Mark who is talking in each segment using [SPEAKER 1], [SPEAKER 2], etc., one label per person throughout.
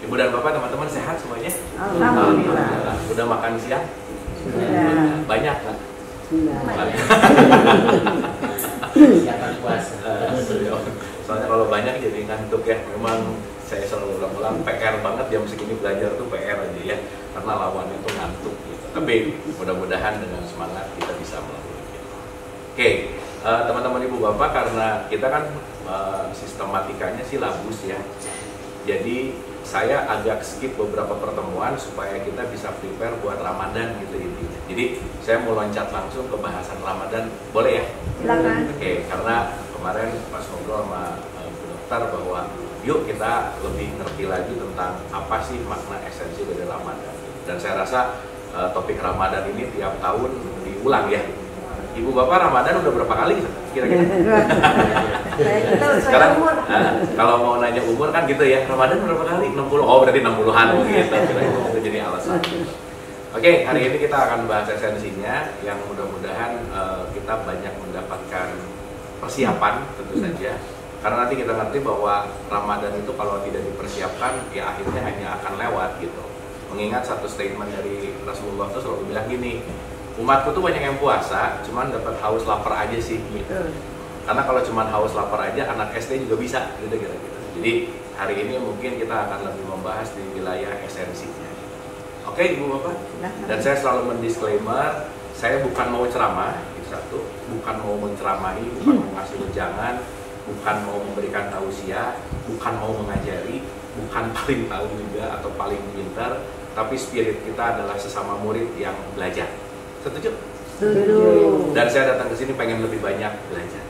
[SPEAKER 1] Ibu dan Bapak, teman-teman sehat semuanya?
[SPEAKER 2] Alhamdulillah.
[SPEAKER 1] Udah makan siang?
[SPEAKER 2] Sudah.
[SPEAKER 1] Banyak kan?
[SPEAKER 2] Sudah.
[SPEAKER 3] Siapan puasa.
[SPEAKER 1] Soalnya kalau banyak jadi ngantuk ya. Memang saya selalu ulang-ulang PR banget jam segini belajar tuh PR aja ya. Karena lawannya tuh ngantuk gitu. Tapi mudah-mudahan dengan semangat kita bisa melalui gitu. Oke, teman-teman Ibu Bapak, karena kita kan sistematikanya silabus ya. Jadi saya agak skip beberapa pertemuan supaya kita bisa prepare buat Ramadan gitu intinya. Jadi saya mau loncat langsung ke bahasan Ramadan, boleh ya?
[SPEAKER 2] Silakan.
[SPEAKER 1] Oke, karena kemarin pas ngobrol sama Bu Dokter bahwa yuk kita lebih ngerti lagi tentang apa sih makna esensi dari Ramadan. Dan saya rasa topik Ramadan ini tiap tahun diulang ya. Ibu Bapak Ramadan udah berapa kali kira-kira? Sekarang kalau mau nanya umur kan gitu ya, Ramadan berapa kali? 60, oh berarti 60-an gitu. Itu jadi alasan. Oke, hari ini kita akan bahas esensinya yang mudah-mudahan kita banyak mendapatkan persiapan tentu saja. Karena nanti kita ngerti bahwa Ramadan itu kalau tidak dipersiapkan ya akhirnya hanya akan lewat gitu. Mengingat satu statement dari Rasulullah itu selalu bilang gini, umatku tuh banyak yang puasa, cuman dapat haus lapar aja sih gitu. Karena kalau cuman haus lapar aja, anak SD juga bisa gitu kira-kira. Jadi hari ini mungkin kita akan lebih membahas di wilayah esensinya. Oke Ibu Bapak, dan saya selalu mendisklaimer, saya bukan mau ceramah, itu satu, bukan mau menceramahi, bukan mau ngasih wejangan, bukan mau memberikan tausiah, bukan mau mengajari, bukan paling tahu juga atau paling pintar, tapi spirit kita adalah sesama murid yang belajar. Setuju?
[SPEAKER 2] Setuju.
[SPEAKER 1] Dan saya datang ke sini pengen lebih banyak belajar.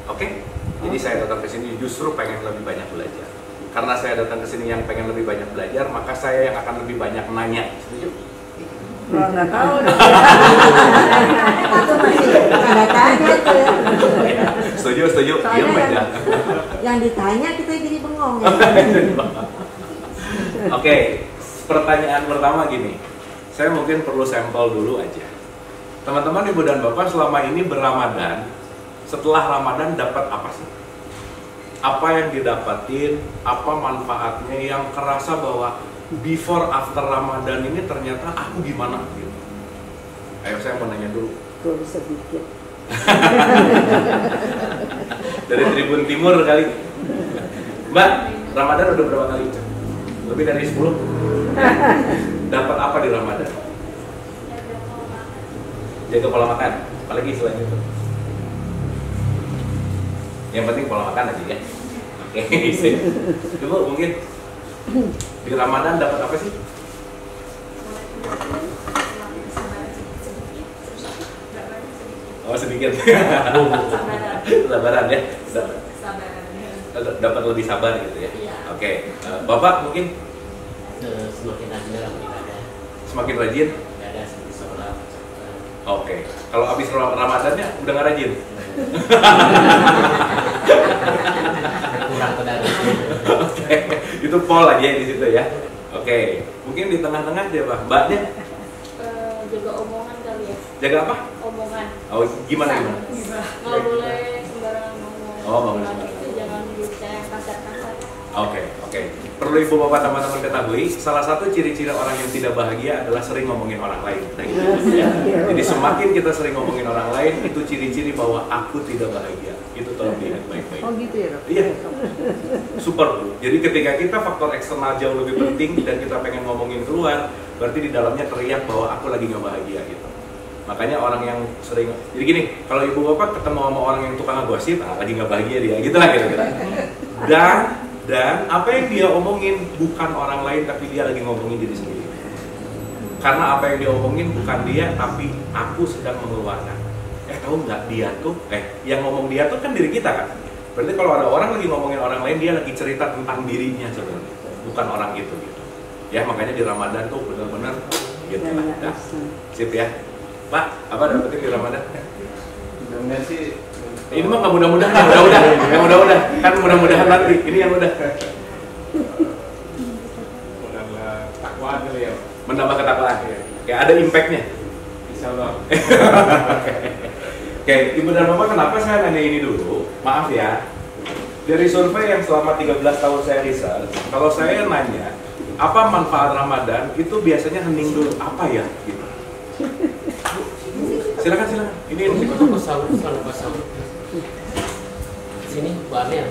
[SPEAKER 1] Oke? Jadi saya datang ke sini justru pengen lebih banyak belajar. Karena saya datang ke sini yang pengen lebih banyak belajar, maka saya yang akan lebih banyak nanya. Setuju?
[SPEAKER 2] Nggak tahu. Itu masih tanda tanya tuh ya.
[SPEAKER 1] Setuju, setuju. Iya,
[SPEAKER 2] Soalnya yang ditanya kita jadi bengong ya.
[SPEAKER 1] Oke, pertanyaan pertama gini. Saya mungkin perlu sampel dulu aja. Teman-teman Ibu dan Bapak selama ini berRamadan, setelah Ramadan dapat apa sih? Apa yang didapatin, apa manfaatnya yang kerasa bahwa before after Ramadan ini ternyata aku gimana gitu. Ayo saya mau nanya dulu.
[SPEAKER 2] Gue bisa pikir.
[SPEAKER 1] Dari Tribun Timur kali. Mbak, Ramadan udah berapa kali? Lebih dari 10? Dapat apa di Ramadan? Jaga pola makan, apalagi selain itu. Yang penting pola makan aja ya. Oke, coba mungkin di Ramadan dapat apa sih? Oh sedikit. Sabaran ya. Dapat lebih sabar gitu ya. Oke, Bapak mungkin
[SPEAKER 3] Semakin rajin dalam ibadah.
[SPEAKER 1] semakin rajin.
[SPEAKER 3] Ibadah seperti sholat.
[SPEAKER 1] Oke, kalau habis Ramadannya udah nggak rajin.
[SPEAKER 3] Kurang tadarus.
[SPEAKER 1] Oke, itu poll aja di situ ya. Oke, mungkin di tengah-tengah dia Pak, Mbaknya
[SPEAKER 4] Jaga omongan kali ya.
[SPEAKER 1] jaga apa?
[SPEAKER 4] Omongan.
[SPEAKER 1] Oh gimana?
[SPEAKER 4] Nggak boleh sembarangan ngomong.
[SPEAKER 1] Oh, nggak boleh
[SPEAKER 4] Nah,
[SPEAKER 1] sembarangan.
[SPEAKER 4] itu jangan dipercaya yang kasar-kasar.
[SPEAKER 1] Oke. Perlu Ibu Bapak teman-teman ketahui, salah satu ciri-ciri orang yang tidak bahagia adalah sering ngomongin orang lain. Nah, gitu. Jadi semakin kita sering ngomongin orang lain, itu ciri-ciri bahwa aku tidak bahagia. Itu tolong diingat baik-baik.
[SPEAKER 2] Oh gitu ya dok?
[SPEAKER 1] Iya, super Bu. Jadi ketika kita faktor eksternal jauh lebih penting dan kita pengen ngomongin keluar, berarti di dalamnya teriak bahwa aku lagi nggak bahagia gitu. Makanya orang yang sering, jadi gini, kalau Ibu Bapak ketemu sama orang yang tukang ngegosip, lagi nggak bahagia dia, gitu lah kira-kira. Dan apa yang dia omongin bukan orang lain, tapi dia lagi ngomongin diri sendiri. Karena apa yang dia omongin bukan dia, tapi aku sedang mengeluarkan. Tahu nggak dia tuh, yang ngomong dia tuh kan diri kita kan. Berarti kalau ada orang lagi ngomongin orang lain, dia lagi cerita tentang dirinya sebenarnya, bukan orang itu gitu. Ya makanya di Ramadan tuh benar-benar gitu lah. Nah, sip ya. Pak, apa dapetin di Ramadan?
[SPEAKER 5] Mudah-mudahan sih.
[SPEAKER 1] Ini mah nggak mudah-mudahan, yang mudah-mudah kan mudah-mudahan nanti. Ini yang udah.
[SPEAKER 5] Menambah takwa kali ya.
[SPEAKER 1] Menambah ketakwaan. Kayak ada impactnya.
[SPEAKER 5] Insya Allah.
[SPEAKER 1] Oke, Ibu dan Bapak, kenapa saya nanya ini dulu? Maaf ya. Dari survei yang selama 13 tahun saya research, kalau saya nanya, apa manfaat Ramadan? Itu biasanya hening dulu. Apa ya? Gitu. Silakan. Ini
[SPEAKER 3] Kalau pas sahur. Sini, Bu Amir.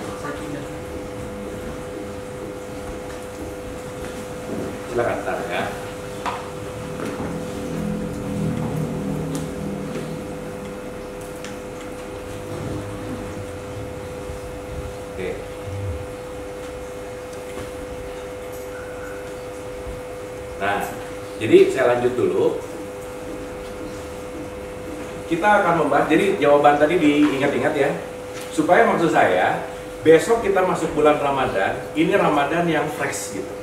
[SPEAKER 1] silakan tar ya. Oke. Nah, jadi saya lanjut dulu. Kita akan membahas, jadi jawaban tadi diingat-ingat ya. Supaya maksud saya, besok kita masuk bulan Ramadan, ini Ramadan yang fresh gitu.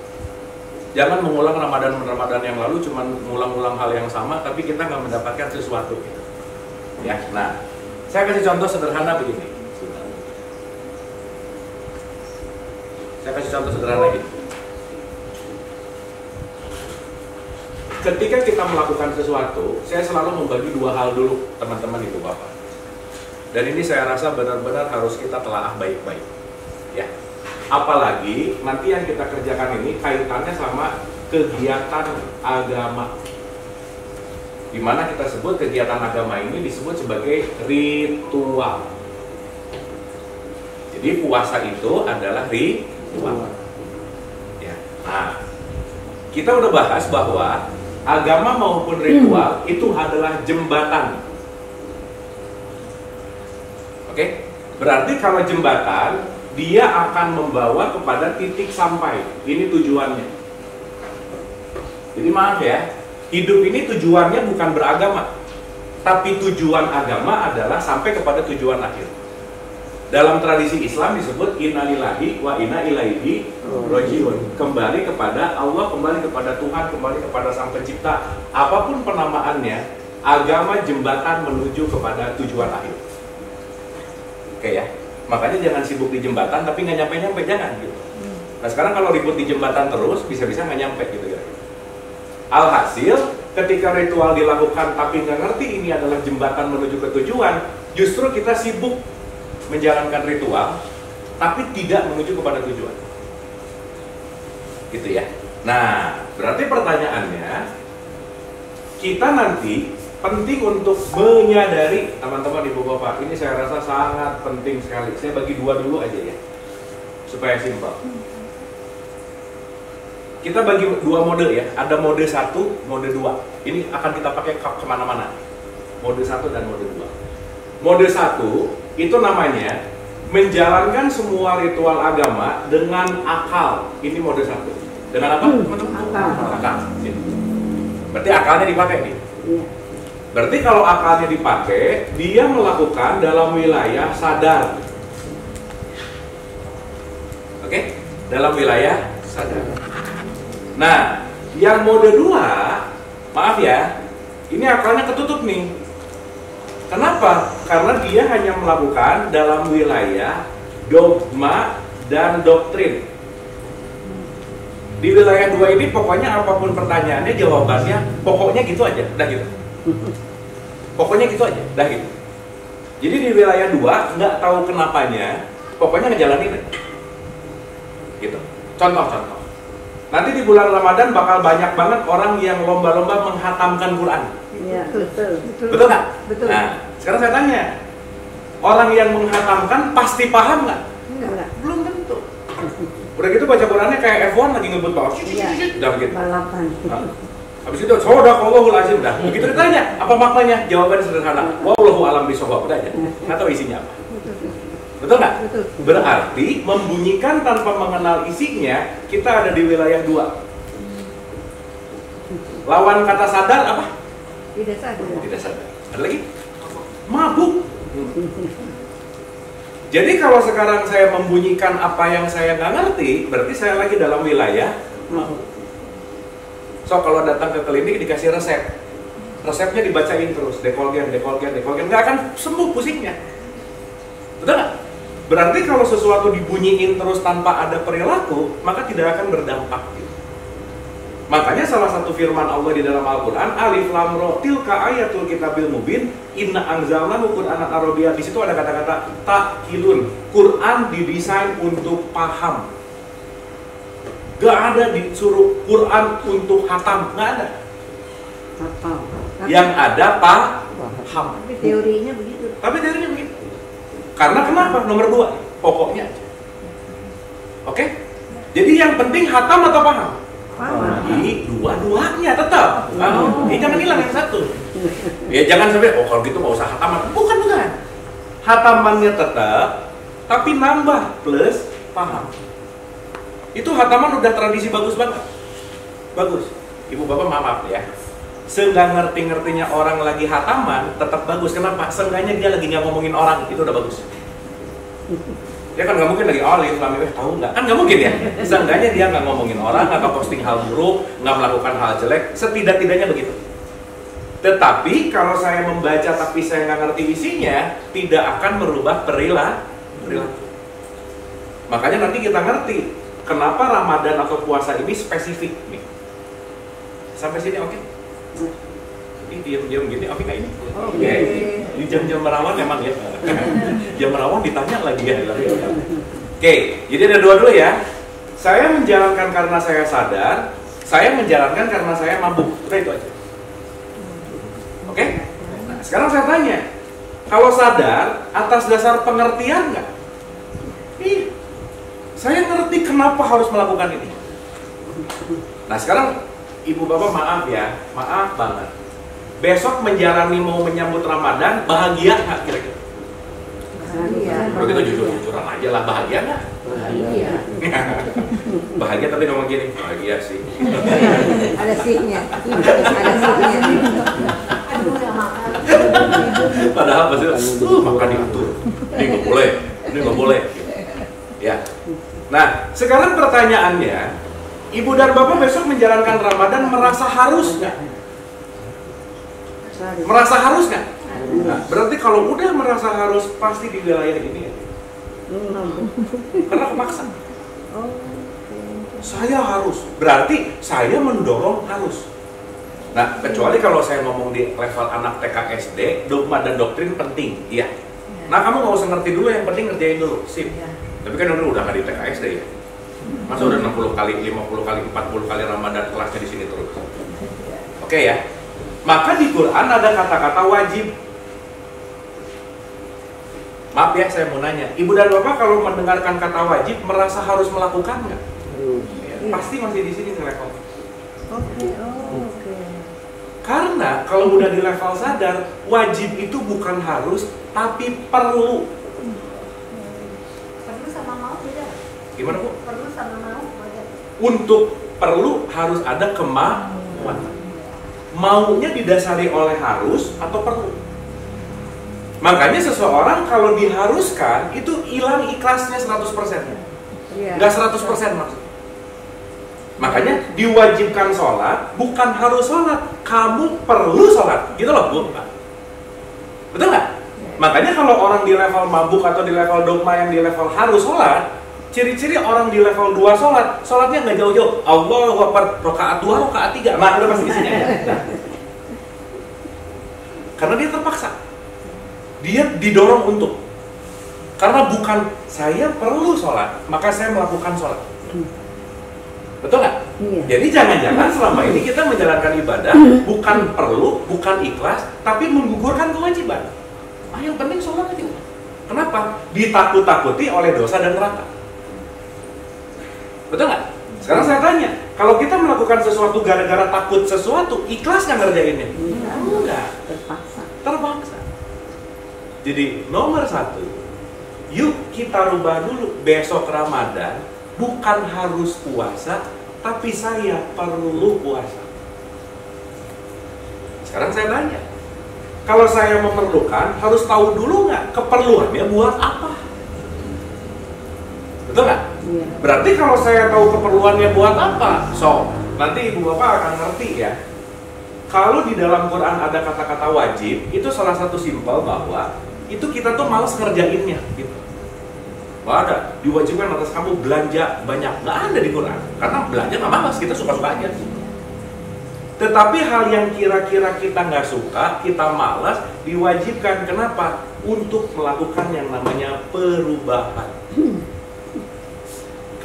[SPEAKER 1] Jangan mengulang Ramadan yang lalu, cuman mengulang-ulang hal yang sama, tapi kita nggak mendapatkan sesuatu gitu. Ya, nah, saya kasih contoh sederhana begini. Saya kasih contoh sederhana gitu. Ketika kita melakukan sesuatu, saya selalu membagi dua hal dulu, teman-teman ibu bapak. Dan ini saya rasa benar-benar harus kita telaah baik-baik. Ya. Apalagi nanti yang kita kerjakan ini kaitannya sama kegiatan agama. Di mana kita sebut kegiatan agama ini disebut sebagai ritual. Jadi puasa itu adalah ritual. Ya. Nah, kita udah bahas bahwa agama maupun ritual itu adalah jembatan. Oke? Berarti kalau jembatan, dia akan membawa kepada titik sampai. Ini tujuannya. Jadi maaf ya, hidup ini tujuannya bukan beragama, tapi tujuan agama adalah sampai kepada tujuan akhir. Dalam tradisi Islam disebut innalillahi wa inna ilaihi rajiun. Kembali kepada Allah, kembali kepada Tuhan, kembali kepada Sang Pencipta. Apapun penamaannya, agama jembatan menuju kepada tujuan akhir. Oke ya. Makanya jangan sibuk di jembatan tapi nggak nyampe-nyampe, jangan gitu. Nah sekarang kalau ribut di jembatan terus, bisa-bisa nggak nyampe gitu ya. Alhasil, ketika ritual dilakukan tapi nggak ngerti ini adalah jembatan menuju ke tujuan, justru kita sibuk menjalankan ritual tapi tidak menuju kepada tujuan. Gitu ya. Nah, berarti pertanyaannya, kita nanti penting untuk menyadari, teman-teman ibu bapak, ini saya rasa sangat penting sekali. Saya bagi dua dulu aja ya, supaya simpel. Kita bagi dua mode ya, ada mode 1, mode 2. Ini akan kita pakai kemana-mana. Mode 1 dan mode 2. Mode 1 itu namanya menjalankan semua ritual agama dengan akal. Ini mode 1. Dengan apa? Akal. Berarti akalnya dipakai nih. Berarti kalau akalnya dipakai, dia melakukan dalam wilayah sadar. Oke? Dalam wilayah sadar. Nah, yang mode 2, maaf ya, ini akalnya ketutup nih. Kenapa? Karena dia hanya melakukan dalam wilayah dogma dan doktrin. Di wilayah 2 ini pokoknya apapun pertanyaannya, jawabannya pokoknya gitu aja, dah gitu. Pokoknya gitu aja, dah gitu. Jadi di wilayah 2 nggak tahu kenapanya, pokoknya ngejalanin aja. Gitu. Contoh-contoh. Nanti di bulan Ramadan bakal banyak banget orang yang lomba-lomba menghatamkan Quran.
[SPEAKER 2] Iya, betul.
[SPEAKER 1] Betul nggak?
[SPEAKER 2] Betul.
[SPEAKER 1] Nah, sekarang saya tanya, orang yang menghatamkan pasti paham nggak?
[SPEAKER 2] Enggak.
[SPEAKER 1] Belum tentu. Udah gitu baca Qurannya kayak F1 lagi ngebut bawah.
[SPEAKER 2] Iya.
[SPEAKER 1] Udah gitu.
[SPEAKER 2] Balapan.
[SPEAKER 1] Habis itu, sadaqallahul azim dah. Begitu ditanya, apa maknanya? Jawabannya sederhana. Wallahu alam bishawab, udah aja. Nggak tahu isinya apa. Betul nggak?
[SPEAKER 2] Betul.
[SPEAKER 1] Berarti membunyikan tanpa mengenal isinya, kita ada di wilayah 2. Lawan kata sadar apa?
[SPEAKER 2] Tidak sadar.
[SPEAKER 1] Tidak sadar. Ada lagi? Mabuk. Jadi kalau sekarang saya membunyikan apa yang saya nggak ngerti, berarti saya lagi dalam wilayah mabuk. So kalau datang ke klinik dikasih resep, resepnya dibacain terus, dekolgen, nggak akan sembuh pusingnya. Betul nggak? Berarti kalau sesuatu dibunyiin terus tanpa ada perilaku, maka tidak akan berdampak. Gitu. Makanya salah satu firman Allah di dalam Al-Quran, Alif Lam Ra, tilka ayatul kitabil mubin, inna anzalnahu Qur'anan Arabiyyan. Di situ ada kata-kata takkilun. Quran didesain untuk paham. Gak ada disuruh Quran untuk hatam, gak ada.
[SPEAKER 2] Hafal.
[SPEAKER 1] Yang ada paham.
[SPEAKER 2] Tapi teorinya begitu.
[SPEAKER 1] Tapi teorinya begitu. Karena kenapa? Nomor 2, pokoknya aja. Oke? Jadi yang penting hatam atau paham?
[SPEAKER 2] Paham.
[SPEAKER 1] Ini dua-duanya tetap. Ini jangan hilang yang satu. Ya jangan sampai, kalau gitu nggak usah hataman. Bukan. Hatamannya tetap, tapi nambah plus paham. Itu hataman udah tradisi bagus banget. Bagus. Ibu bapak maaf ya. Seenggak ngerti-ngertinya orang lagi hataman, tetap bagus. Kenapa? Seenggaknya dia lagi nggak ngomongin orang, itu udah bagus. Ya kan nggak mungkin lagi tahu nggak? Kan nggak mungkin ya. Seenggaknya dia nggak ngomongin orang, nggak posting hal buruk, nggak melakukan hal jelek. Setidak-tidaknya begitu. Tetapi kalau saya membaca tapi saya nggak ngerti isinya, tidak akan merubah perilaku. Makanya nanti kita ngerti kenapa Ramadan atau puasa ini spesifik nih. Sampai sini oke? Ini diam-diam gini, oke nggak ini? Oke. Di jam-jam merawan memang ya. Jam merawan ditanya lagi ya. Oke, jadi ada dua dulu ya. Saya menjalankan karena saya sadar, saya menjalankan karena saya mabuk. Udah itu aja. Oke? Nah, sekarang saya tanya, kalau sadar atas dasar pengertian nggak? Iya. Saya ngerti kenapa harus melakukan ini. Nah sekarang ibu bapak maaf ya, maaf banget. Besok menjalani mau menyambut Ramadan, bahagia nggak kira-kira?
[SPEAKER 2] Bahagia.
[SPEAKER 1] Kalau kita jujur-jujuran aja lah, bahagia nggak?
[SPEAKER 2] Bahagia.
[SPEAKER 1] Bahagia tapi ngomong gini, bahagia sih.
[SPEAKER 2] Ada sihnya. Ada sihnya.
[SPEAKER 1] Padahal pasti makan diatur. Ini nggak boleh, ini nggak boleh. Ya. Nah, sekarang pertanyaannya, ibu dan bapak besok menjalankan Ramadan merasa harus nggak? Merasa harus nggak? Nah, berarti kalau udah merasa harus pasti di wilayah ini ya. Karena kepaksa. Saya harus, berarti saya mendorong harus. Nah, kecuali kalau saya ngomong di level anak TK SD, dogma dan doktrin penting, iya. Nah, kamu nggak usah ngerti dulu, yang penting ngerjain dulu, sip. Tapi kan udah nggak di TK SD ya. Masa udah 60 kali, 50 kali, 40 kali Ramadan kelasnya di sini terus. Oke ya. Maka di Quran ada kata-kata wajib. Maaf ya, saya mau nanya, ibu dan bapak kalau mendengarkan kata wajib merasa harus melakukan nggak? Pasti masih di sini level.
[SPEAKER 2] Oke.
[SPEAKER 1] Karena kalau udah di level sadar, wajib itu bukan harus, tapi perlu.
[SPEAKER 4] Perlu sama mau beda.
[SPEAKER 1] Gimana Bu?
[SPEAKER 4] Perlu sama mau beda.
[SPEAKER 1] Untuk perlu harus ada kemauan. Maunya didasari oleh harus atau perlu. Makanya seseorang kalau diharuskan itu hilang ikhlasnya 100%. Nggak 100% maksudnya. Makanya diwajibkan sholat bukan harus sholat, kamu perlu sholat, gitu loh Bu. Betul nggak? Makanya kalau orang di level mabuk atau di level dogma yang di level harus sholat, ciri-ciri orang di level 2 sholat, sholatnya nggak jauh-jauh. Allahu Akbar, rakaat 2, rakaat 3, nah udah pasti di sini aja. Karena dia terpaksa, dia didorong untuk. Karena bukan saya perlu sholat, maka saya melakukan sholat. Betul nggak?
[SPEAKER 2] Iya.
[SPEAKER 1] Jadi jangan-jangan selama ini kita menjalankan ibadah bukan perlu, bukan ikhlas, tapi menggugurkan kewajiban. Yang penting sholat aja. Kenapa? Ditakut-takuti oleh dosa dan neraka. Betul nggak? Sekarang saya tanya, kalau kita melakukan sesuatu gara-gara takut sesuatu, ikhlas nggak ngerjainnya? Enggak. Terpaksa. Jadi nomor 1, yuk kita rubah dulu. Besok Ramadan bukan harus puasa, tapi saya perlu puasa. Sekarang saya tanya, kalau saya memerlukan, harus tahu dulu nggak keperluannya buat apa? Betul nggak?
[SPEAKER 2] Iya.
[SPEAKER 1] Berarti kalau saya tahu keperluannya buat apa, so nanti ibu bapak akan ngerti ya. Kalau di dalam Quran ada kata-kata wajib, itu salah satu simpel bahwa itu kita tuh malas ngerjainnya, gitu. Nggak ada, diwajibkan atas kamu belanja banyak, nggak ada di Quran. Karena belanja nggak malas, kita suka-suka aja. Tetapi hal yang kira-kira kita nggak suka, kita malas, diwajibkan. Kenapa? Untuk melakukan yang namanya perubahan.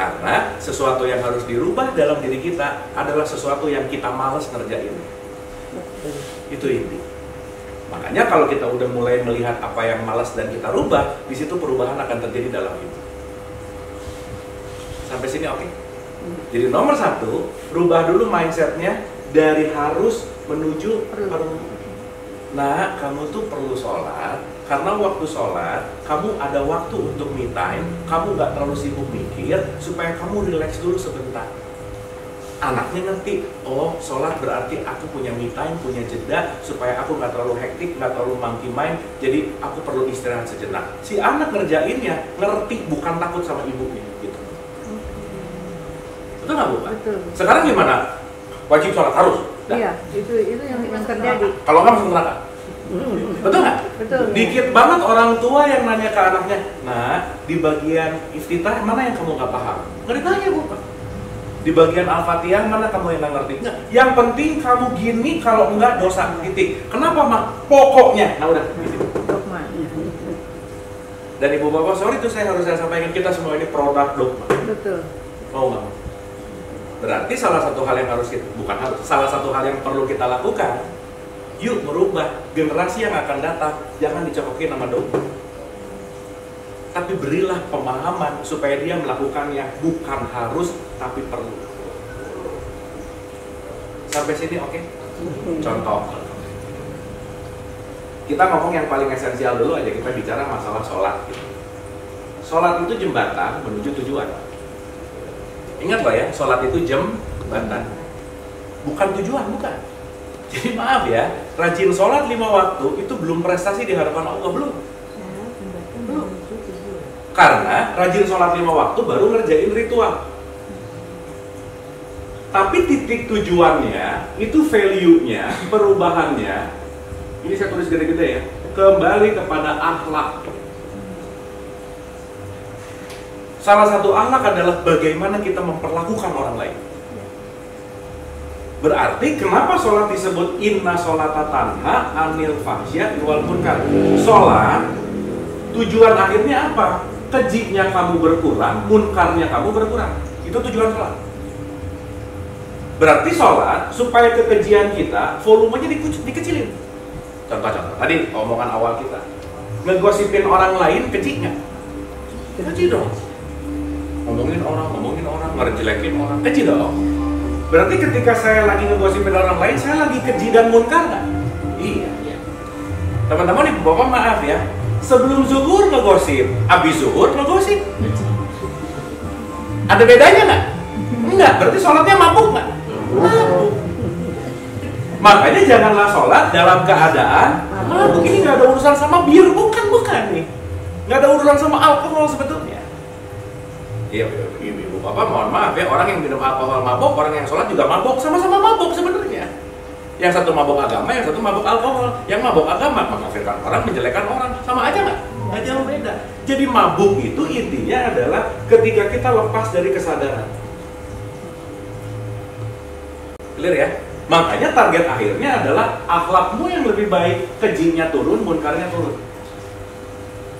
[SPEAKER 1] Karena sesuatu yang harus dirubah dalam diri kita adalah sesuatu yang kita malas ngerjain. Itu inti. Makanya kalau kita udah mulai melihat apa yang malas dan kita rubah, di situ perubahan akan terjadi dalam hidup. Sampai sini oke? Jadi nomor 1, rubah dulu mindsetnya dari harus menuju perlu. Nah, kamu tuh perlu sholat, karena waktu sholat, kamu ada waktu untuk me time, kamu gak terlalu sibuk mikir, supaya kamu relax dulu sebentar. Anaknya ngerti, oh sholat berarti aku punya me time, punya jeda, supaya aku gak terlalu hektik, gak terlalu monkey mind, jadi aku perlu istirahat sejenak. Si anak ngerjainnya, ngerti, bukan takut sama ibunya, gitu. Betul gak, Bu?
[SPEAKER 2] Betul.
[SPEAKER 1] Sekarang gimana? Wajib sholat, harus? Dah.
[SPEAKER 2] Iya, itu yang terjadi.
[SPEAKER 1] Kalau nggak masuk neraka. Betul nggak?
[SPEAKER 2] Betul.
[SPEAKER 1] Dikit banget orang tua yang nanya ke anaknya, nah di bagian iftitah mana yang kamu nggak paham? Nggak ditanya, Bu. Di bagian Al-Fatihah mana kamu yang nggak ngerti? Nggak. Yang penting kamu gini, kalau enggak dosa, titik. Kenapa, Mak? Pokoknya. Nah udah.
[SPEAKER 2] Dogma.
[SPEAKER 1] Dan Ibu Bapak, sorry itu saya sampaikan, kita semua ini produk dogma.
[SPEAKER 2] Betul.
[SPEAKER 1] Mau nggak mau? Berarti salah satu hal yang harus kita, bukan harus, salah satu hal yang perlu kita lakukan, yuk merubah generasi yang akan datang, jangan dicokokin nama dogma. Tapi berilah pemahaman supaya dia melakukannya bukan harus, tapi perlu. Sampai sini oke? Contoh. Kita ngomong yang paling esensial dulu aja, kita bicara masalah sholat. Sholat itu jembatan menuju tujuan. Ingat Pak ya, sholat itu jembatan, bukan tujuan, bukan. Jadi maaf ya, rajin sholat 5 waktu itu belum prestasi di hadapan Allah, belum. Karena rajin sholat 5 waktu baru ngerjain ritual. Tapi titik tujuannya, itu value-nya, perubahannya, ini saya tulis gede-gede ya, kembali kepada akhlak. Salah satu akhlak adalah bagaimana kita memperlakukan orang lain. Berarti kenapa sholat disebut inna sholata tanha anil fahsya wal munkar? Sholat tujuan akhirnya apa? Kejinya kamu berkurang, munkarnya kamu berkurang. Itu tujuan sholat. Berarti sholat supaya kekejian kita volumenya dikecilin. Contoh-contoh tadi omongan awal kita, ngegosipin orang lain keji nggak? Keji dong. Ngomongin orang, ngerjelekin orang, keji dong. Berarti ketika saya lagi ngegosipin orang lain, saya lagi keji dan munkar nggak? Iya. Teman-teman, Ibu Bapak maaf ya, sebelum zuhur ngegosip, habis zuhur ngegosip. Ada bedanya nggak? Enggak, berarti sholatnya mabuk nggak? Mabuk. Makanya janganlah sholat dalam keadaan mabuk. Ini nggak ada urusan sama bir, bukan nih. Nggak ada urusan sama alkohol sebetulnya. Iya, Ibu Bapak mohon maaf ya, orang yang minum alkohol mabok, orang yang sholat juga mabok, sama-sama mabok sebenarnya. Yang satu mabok agama, yang satu mabok alkohol. Yang mabok agama mengkafirkan orang, menjelekan orang, sama aja nggak? Nggak jauh beda. Jadi mabuk itu intinya adalah ketika kita lepas dari kesadaran. Clear ya? Makanya target akhirnya adalah akhlakmu yang lebih baik, kejinya turun, munkarnya turun.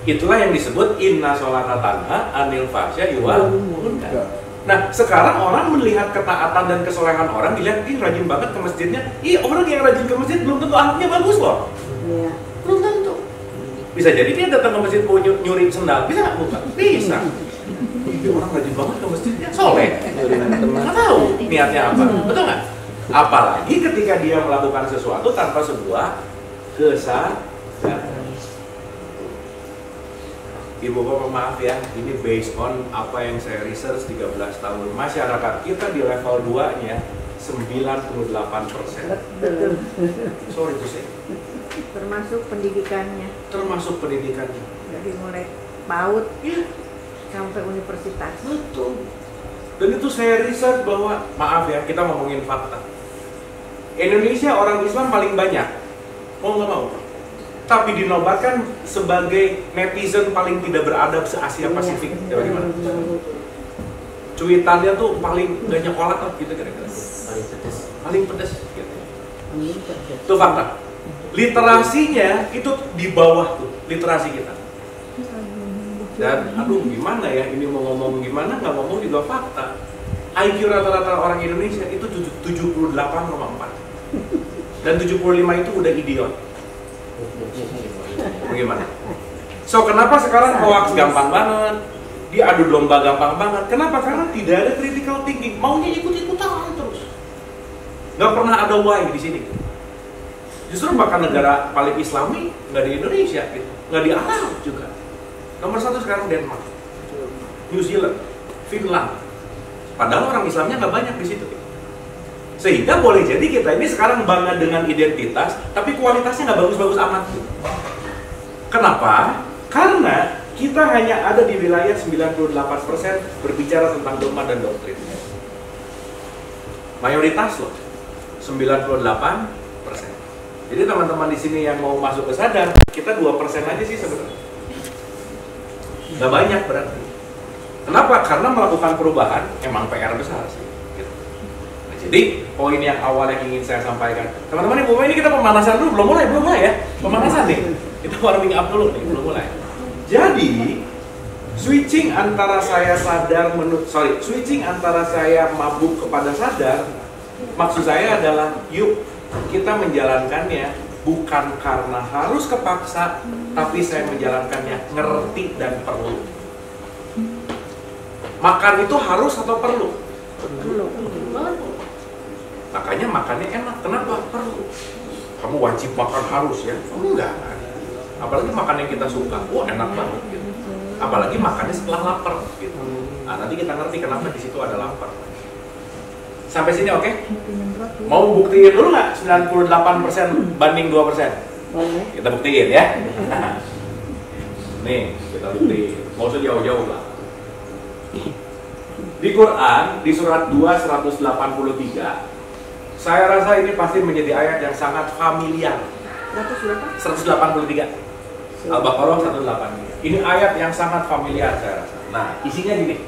[SPEAKER 1] Itulah yang disebut inna sholata tanha anil fahsya wal munkar. Nah, sekarang orang melihat ketaatan dan kesolehan orang, dilihat, ih rajin banget ke masjidnya. Ih, orang yang rajin ke masjid belum tentu akhlaknya bagus loh.
[SPEAKER 2] Iya.
[SPEAKER 1] Belum tentu. Bisa jadi dia datang ke masjid mau nyuri sendal, bisa nggak bukan? Bisa. Orang rajin banget ke masjidnya, soleh. Nggak tahu niatnya apa, betul nggak? Apalagi ketika dia melakukan sesuatu tanpa sebuah kesadaran. Ibu Bapak maaf ya, ini based on apa yang saya research 13 tahun. Masyarakat kita di level 2-nya 98%.
[SPEAKER 2] Betul.
[SPEAKER 1] Sorry to say.
[SPEAKER 2] Termasuk pendidikannya.
[SPEAKER 1] Termasuk pendidikannya.
[SPEAKER 2] Dari mulai PAUD
[SPEAKER 1] Iya,
[SPEAKER 2] sampai universitas.
[SPEAKER 1] betul. Dan itu saya research bahwa, maaf ya, kita ngomongin fakta. Indonesia orang Islam paling banyak. Mau nggak mau? Tapi dinobatkan sebagai netizen paling tidak beradab se-Asia Pasifik. Ya bagaimana? Cuitannya tuh paling gak nyekolat gitu kira-kira. Paling pedes gitu. Itu fakta. Literasinya itu di bawah tuh, literasi kita. Dan aduh gimana ya, ini mau ngomong gimana, nggak ngomong juga fakta. IQ rata-rata orang Indonesia itu 78,4. Dan 75 itu udah idiot. Bagaimana? So kenapa sekarang hoax gampang banget? Diadu domba gampang banget. Kenapa? Karena tidak ada critical thinking. Maunya ikut-ikutan terus. Nggak pernah ada why di sini. Justru bahkan negara paling Islami nggak di Indonesia, gitu. Nggak di Arab juga. Nomor 1 sekarang Denmark, New Zealand, Finland. Padahal orang Islamnya nggak banyak di situ. Sehingga boleh jadi kita ini sekarang bangga dengan identitas, tapi kualitasnya nggak bagus-bagus amat. Kenapa? Karena kita hanya ada di wilayah 98% berbicara tentang dogma dan doktrin. Mayoritas loh, 98%. Jadi teman-teman di sini yang mau masuk ke sadar, kita 2% aja sih sebenarnya. Nggak banyak berarti. Kenapa? Karena melakukan perubahan emang PR besar sih. Gitu. Nah, jadi poin yang awal yang ingin saya sampaikan, teman-teman ibu ini kita pemanasan dulu, belum mulai ya, pemanasan nih. Kita warming up dulu nih, belum mulai. Jadi switching antara saya sadar switching antara saya mabuk kepada sadar, maksud saya adalah yuk kita menjalankannya bukan karena harus kepaksa, tapi saya menjalankannya ngerti dan perlu. Makan itu harus atau perlu?
[SPEAKER 2] Perlu.
[SPEAKER 1] Makanya makannya enak. Kenapa? Perlu. Kamu wajib makan harus ya? Enggak. Apalagi makan yang kita suka. Wah enak banget gitu. Apalagi makannya setelah lapar gitu. Nah, nanti kita ngerti kenapa di situ ada lapar. Sampai sini oke? Mau buktiin dulu nggak 98% banding 2%?
[SPEAKER 2] Boleh.
[SPEAKER 1] Kita buktiin ya. Nih, kita buktiin. Mau usah jauh-jauh lah. Di Quran, di surat 2:183, saya rasa ini pasti menjadi ayat yang sangat familiar. 183. Al-Baqarah 183. Ini ayat yang sangat familiar saya rasa. Nah, isinya gini.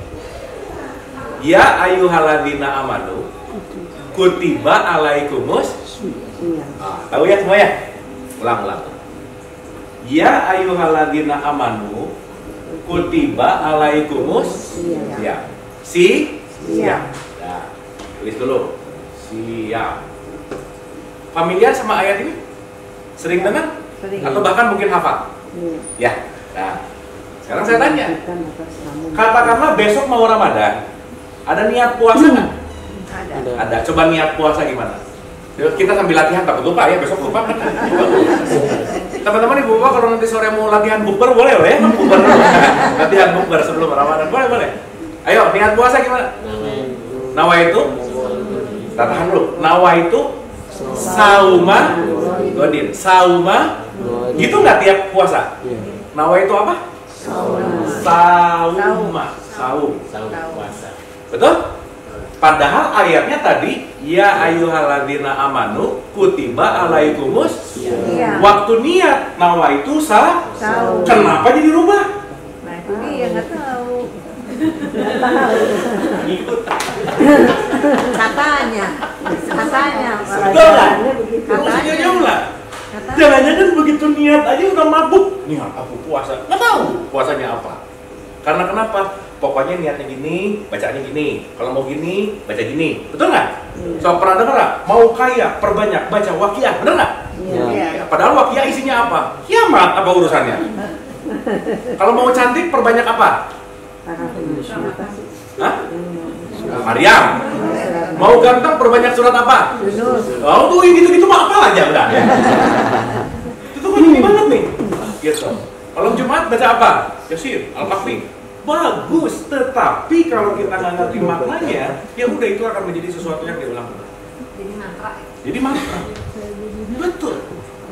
[SPEAKER 1] Ya ayyuhalladzina amanu kutiba alaikumus. Tahu ya semua ya? Ulang. Ya ayyuhalladzina amanu kutiba alaikumus. Ya. Siap. Nah, tulis dulu. Siap. Familiar sama ayat ini? Sering dengar?
[SPEAKER 2] Sering.
[SPEAKER 1] Atau bahkan mungkin hafal? Ya. Nah, sekarang saya tanya. Katakanlah besok mau Ramadan. Ada niat puasa nggak? Ada. Coba niat puasa gimana? Kita sambil latihan, takut lupa ya, besok lupa kan? Teman-teman ibu bapak kalau nanti sore mau latihan bukber boleh ya? Bukber latihan bukber sebelum Ramadan boleh. Ayo niat puasa gimana? Nawa itu? Tahan dulu. Nawa itu sauma godin. Sauma gitu nggak tiap puasa? Nawa itu apa? Saum puasa. Betul? Padahal ayatnya tadi ya ayyuhalladzina amanu kutiba alaikumus. Waktu niat nawa itu saum. Kenapa jadi rubah?
[SPEAKER 2] Nah itu dia nggak tahu. Katanya.
[SPEAKER 1] Betul lah. Katanya jauh lah. Jangan-jangan begitu niat aja udah mabuk. Niat aku puasa. Nggak tahu puasanya apa. Karena kenapa? Pokoknya niatnya gini, bacaannya gini. Kalau mau gini, baca gini. Betul nggak? So pernah dengar nggak? Mau kaya, perbanyak baca waqiah. Bener nggak?
[SPEAKER 2] Iya.
[SPEAKER 1] Padahal waqiah isinya apa? Kiamat apa urusannya? Kalau mau cantik, perbanyak apa? Hah? Maryam. Mau ganteng, perbanyak surat apa? Oh tuh gitu-gitu mah apa aja udah. Itu kan ini banget nih. Gitu. Kalau Jumat baca apa? Yasin, Al-Kahfi. Bagus, tetapi kalau kita nggak ngerti maknanya, ya udah itu akan menjadi sesuatu yang diulang-ulang. Jadi mantra. Betul.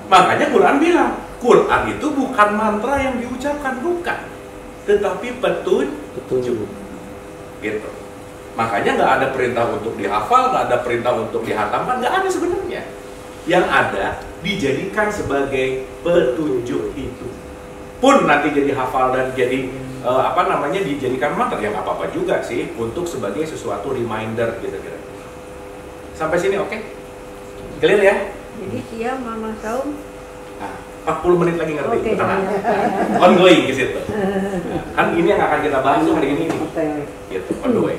[SPEAKER 1] Makanya Quran bilang, Quran itu bukan mantra yang diucapkan, bukan, tetapi petunjuk. Gitu. Makanya nggak ada perintah untuk dihafal, nggak ada perintah untuk dihatamkan, nggak ada sebenarnya. Yang ada dijadikan sebagai petunjuk itu. Pun nanti jadi hafal dan jadi dijadikan mantra, yang apa-apa juga sih untuk sebagai sesuatu reminder gitu-gitu. Sampai sini oke? Clear ya?
[SPEAKER 2] Jadi siap mama saum.
[SPEAKER 1] Nah, 40 menit lagi ngerti.
[SPEAKER 2] Oke,
[SPEAKER 1] Tenang.
[SPEAKER 2] jangan.
[SPEAKER 1] Ongoing ke situ. Nah, kan ini yang akan kita bahas tuh hari ini nih.
[SPEAKER 2] Oke.
[SPEAKER 1] Gitu, on the way.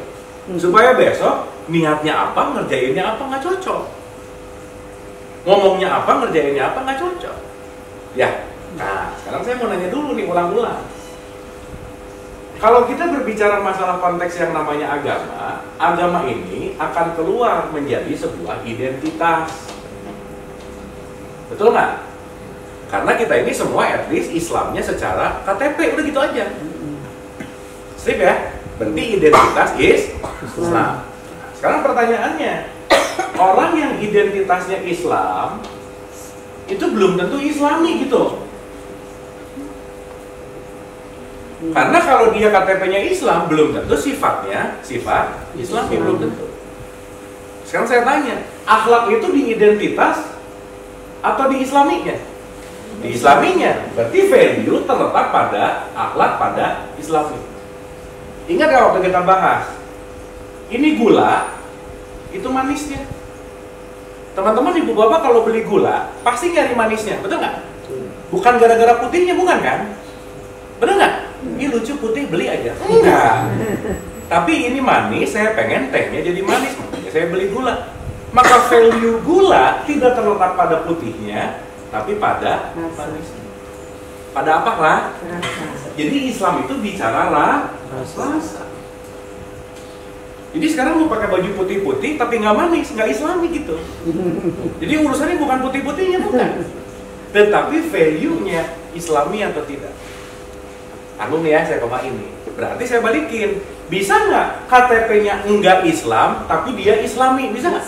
[SPEAKER 1] Supaya besok niatnya apa, ngerjainnya apa nggak cocok. Ngomongnya apa, ngerjainnya apa nggak cocok. Ya. Nah, sekarang saya mau nanya dulu nih, ulang-ulang. Kalau kita berbicara masalah konteks yang namanya agama, agama ini akan keluar menjadi sebuah identitas. Betul nggak? Karena kita ini semua at least Islamnya secara KTP, udah gitu aja. Sip ya? Berarti identitas is Islam. Sekarang pertanyaannya, orang yang identitasnya Islam itu belum tentu Islami gitu. Karena kalau dia KTP-nya Islam, belum tentu sifat Islami, belum tentu. Sekarang saya tanya, akhlak itu di identitas atau di Islaminya? Di Islaminya, berarti value terletak pada akhlak, pada Islami. Ingat gak waktu kita bahas, ini gula, itu manisnya. Teman-teman ibu bapak kalau beli gula, pasti nyari manisnya, betul nggak? Bukan gara-gara putihnya, bukan kan? Bener nggak? Ini lucu putih, beli aja. Enggak. Tapi ini manis, saya pengen tehnya jadi manis, makanya saya beli gula. Maka value gula tidak terletak pada putihnya, tapi pada manisnya. Pada apa lah? Jadi Islam itu bicara rasa. Jadi sekarang mau pakai baju putih-putih tapi nggak manis, nggak Islami gitu. Jadi urusannya bukan putih-putihnya, bukan. Tetapi value-nya Islami atau tidak. Tanggung ya, saya komain nih. Berarti saya balikin. Bisa nggak KTP-nya enggak Islam, tapi dia Islami? Bisa nggak?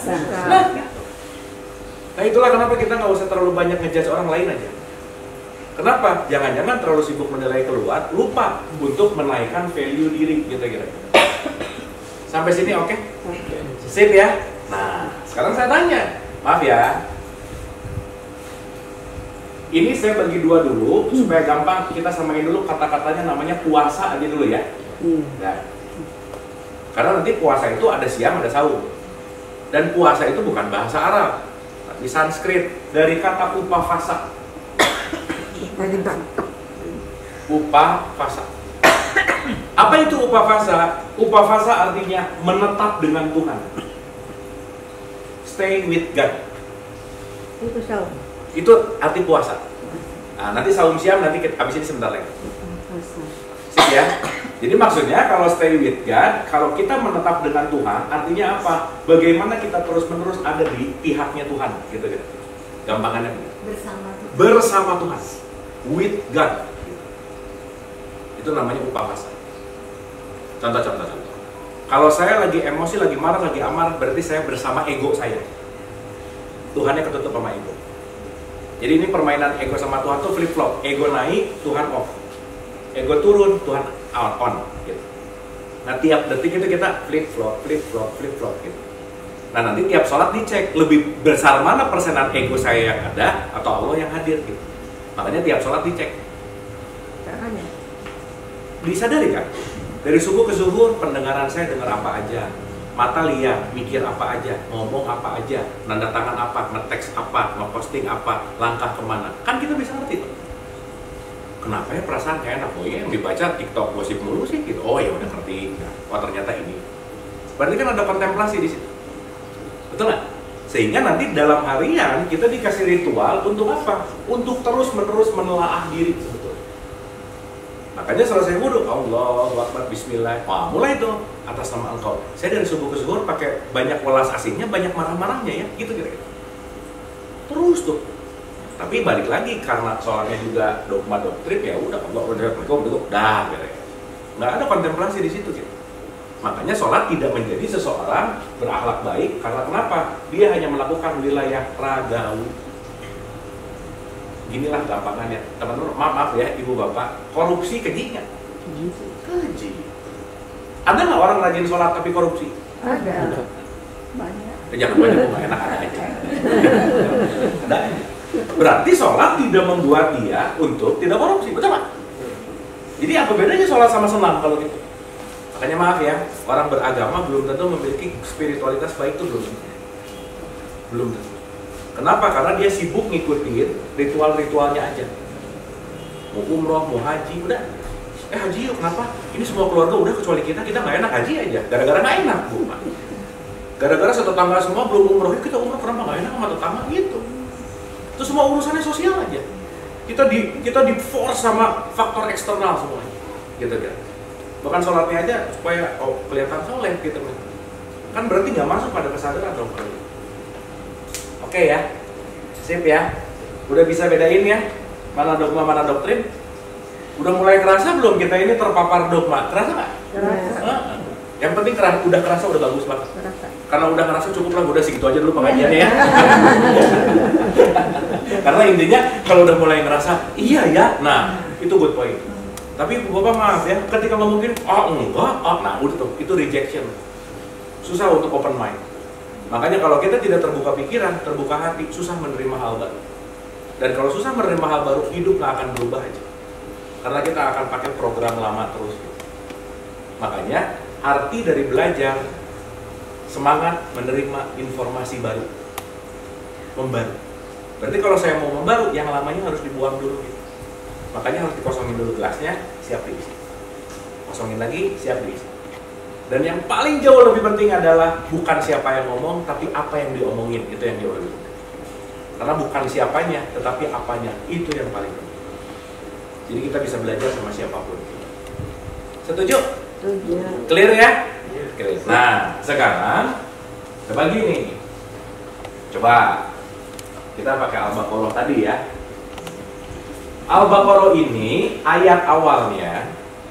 [SPEAKER 1] Nah itulah kenapa kita nggak usah terlalu banyak ngejudge orang lain aja. Kenapa? Jangan-jangan terlalu sibuk menilai keluar, lupa untuk menaikkan value diri, gitu kira-kira. Sampai sini oke? Sip ya? Nah, sekarang saya tanya. Maaf ya. Ini saya bagi dua dulu, supaya gampang kita samain dulu kata-katanya, namanya puasa aja dulu ya. Nah, karena nanti puasa itu ada siang, ada sahur. Dan puasa itu bukan bahasa Arab, tapi Sanskrit, dari kata upavasa. Upavasa. Apa itu upavasa? Upavasa artinya menetap dengan Tuhan. Stay with God.
[SPEAKER 2] Itu sahur.
[SPEAKER 1] Itu arti puasa. Nah, nanti saum siam nanti habis ini sebentar lagi. Sip ya. Jadi maksudnya kalau stay with God, kalau kita menetap dengan Tuhan, artinya apa? Bagaimana kita terus-menerus ada di pihaknya Tuhan, gitu. Gampangannya bersama Tuhan. With God. Itu namanya upavasa. Contoh. Kalau saya lagi emosi, lagi marah, lagi amarah, berarti saya bersama ego saya. Tuhannya ketutup sama ego. Jadi ini permainan ego sama Tuhan tuh flip flop. Ego naik, Tuhan off. Ego turun, Tuhan on. Gitu. Nah tiap detik itu kita flip flop gitu. Nah nanti tiap sholat dicek lebih besar mana persenan ego saya yang ada atau Allah yang hadir gitu. Makanya tiap sholat dicek.
[SPEAKER 2] Caranya?
[SPEAKER 1] Disadari kan? Dari subuh ke zuhur pendengaran saya dengar apa aja. Mata lihat, mikir apa aja, ngomong apa aja, nanda tangan apa, nge-text apa, nge-posting apa, langkah kemana. Kan kita bisa ngerti tuh. Kenapa ya perasaan kayak enak? Oh iya, yang dibaca TikTok gosip mulu sih gitu. Oh ya udah ngerti. Oh ternyata ini. Berarti kan ada kontemplasi di situ. Betul nggak? Sehingga nanti dalam harian kita dikasih ritual untuk apa? Untuk terus-menerus menelaah diri. Makanya selesai wudhu, Allahu Akbar, Bismillah. Wah, mulai tuh atas nama Engkau. Saya dari subuh ke zuhur pakai banyak welas asingnya, banyak marah-marahnya ya, gitu kira-kira. Terus tuh. Tapi balik lagi karena soalnya juga dogma doktrin ya udah Allah udah dah kira-kira. Nggak ada kontemplasi di situ gitu. Makanya sholat tidak menjadi seseorang berakhlak baik karena kenapa? Dia hanya melakukan wilayah ragawi. Inilah gampangannya, teman-teman. Maaf ya, ibu bapak, korupsi keji nggak? Keji. Ada nggak orang rajin sholat tapi korupsi?
[SPEAKER 2] Ada. Banyak.
[SPEAKER 1] Jangan banyak, nggak enak ada aja. Ada. Berarti sholat tidak membuat dia untuk tidak korupsi, betul nggak? Jadi apa bedanya sholat sama senam kalau gitu? Makanya maaf ya, orang beragama belum tentu memiliki spiritualitas baik itu belum tentu. Kenapa? Karena dia sibuk ngikutin ritual-ritualnya aja. Mau umroh, mau haji, udah. Haji yuk, kenapa? Ini semua keluarga udah kecuali kita nggak enak haji aja. Gara-gara nggak enak, Bu. Gara-gara setetangga semua belum umroh, kita umroh kenapa nggak enak sama tetangga gitu. Itu semua urusannya sosial aja. Kita di force sama faktor eksternal semuanya. Gitu kan. Bahkan sholatnya aja supaya kelihatan soleh gitu kan berarti nggak masuk pada kesadaran dong. Oke ya, sip ya. Udah bisa bedain ya mana dogma mana doktrin. Udah mulai kerasa belum kita ini terpapar dogma? Kerasa nggak?
[SPEAKER 2] Kerasa.
[SPEAKER 1] Yang penting udah kerasa udah bagus banget.
[SPEAKER 2] Kerasa.
[SPEAKER 1] Karena udah ngerasa cukup lah, udah segitu aja dulu pengajiannya ya. Karena intinya kalau udah mulai ngerasa iya ya, nah itu good point. Tapi Bapak maaf ya, ketika ngomongin enggak, nah udah tuh, itu rejection. Susah untuk open mind. Makanya kalau kita tidak terbuka pikiran, terbuka hati, susah menerima hal baru. Dan kalau susah menerima hal baru, hidup nggak akan berubah aja. Karena kita akan pakai program lama terus. Makanya arti dari belajar, semangat menerima informasi baru, membaru. Berarti kalau saya mau membaru, yang lamanya harus dibuang dulu gitu. Makanya harus dikosongin dulu gelasnya, siap diisi. Kosongin lagi, siap diisi. Dan yang paling jauh lebih penting adalah bukan siapa yang ngomong, tapi apa yang diomongin, itu yang jauh lebih penting. Karena bukan siapanya, tetapi apanya, itu yang paling penting. Jadi kita bisa belajar sama siapapun. Setuju?
[SPEAKER 2] Setuju.
[SPEAKER 1] Clear ya? Clear. Nah, sekarang coba gini. Coba kita pakai Al-Baqarah tadi ya. Al-Baqarah ini ayat awalnya,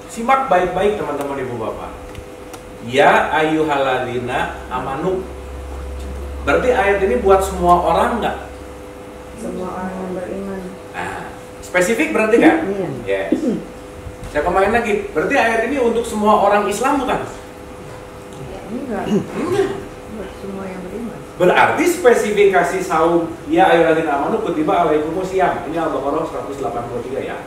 [SPEAKER 1] simak baik-baik teman-teman ibu bapak. Ya ayyuhalladzina amanu. Berarti ayat ini buat semua orang nggak?
[SPEAKER 2] Semua orang yang beriman.
[SPEAKER 1] Nah, spesifik berarti nggak?
[SPEAKER 2] Iya.
[SPEAKER 1] Yes. Saya kembali lagi. Berarti ayat ini untuk semua orang Islam bukan?
[SPEAKER 2] Enggak.
[SPEAKER 1] Enggak.
[SPEAKER 2] Buat semua yang beriman.
[SPEAKER 1] Berarti spesifikasi saum ya ayyuhalladzina amanu kutiba alaikumusiyam. Ini Al-Baqarah 183 ya.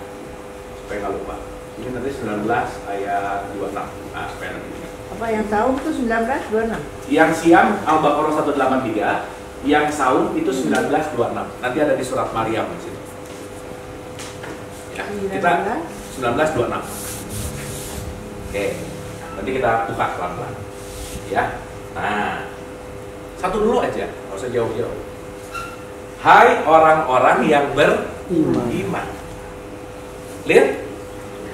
[SPEAKER 1] Supaya nggak lupa. Ini nanti 19 ayat 26. Nah, supaya nanti ingat.
[SPEAKER 2] Apa yang saum itu 1926?
[SPEAKER 1] Yang siam Al-Baqarah 183, yang saum itu 1926. Nanti ada di surat Maryam di situ. Ya, kita 1926. Oke. Nanti kita buka pelan-pelan. Ya. Nah, satu dulu aja, nggak usah jauh-jauh. Hai orang-orang yang beriman. Lihat,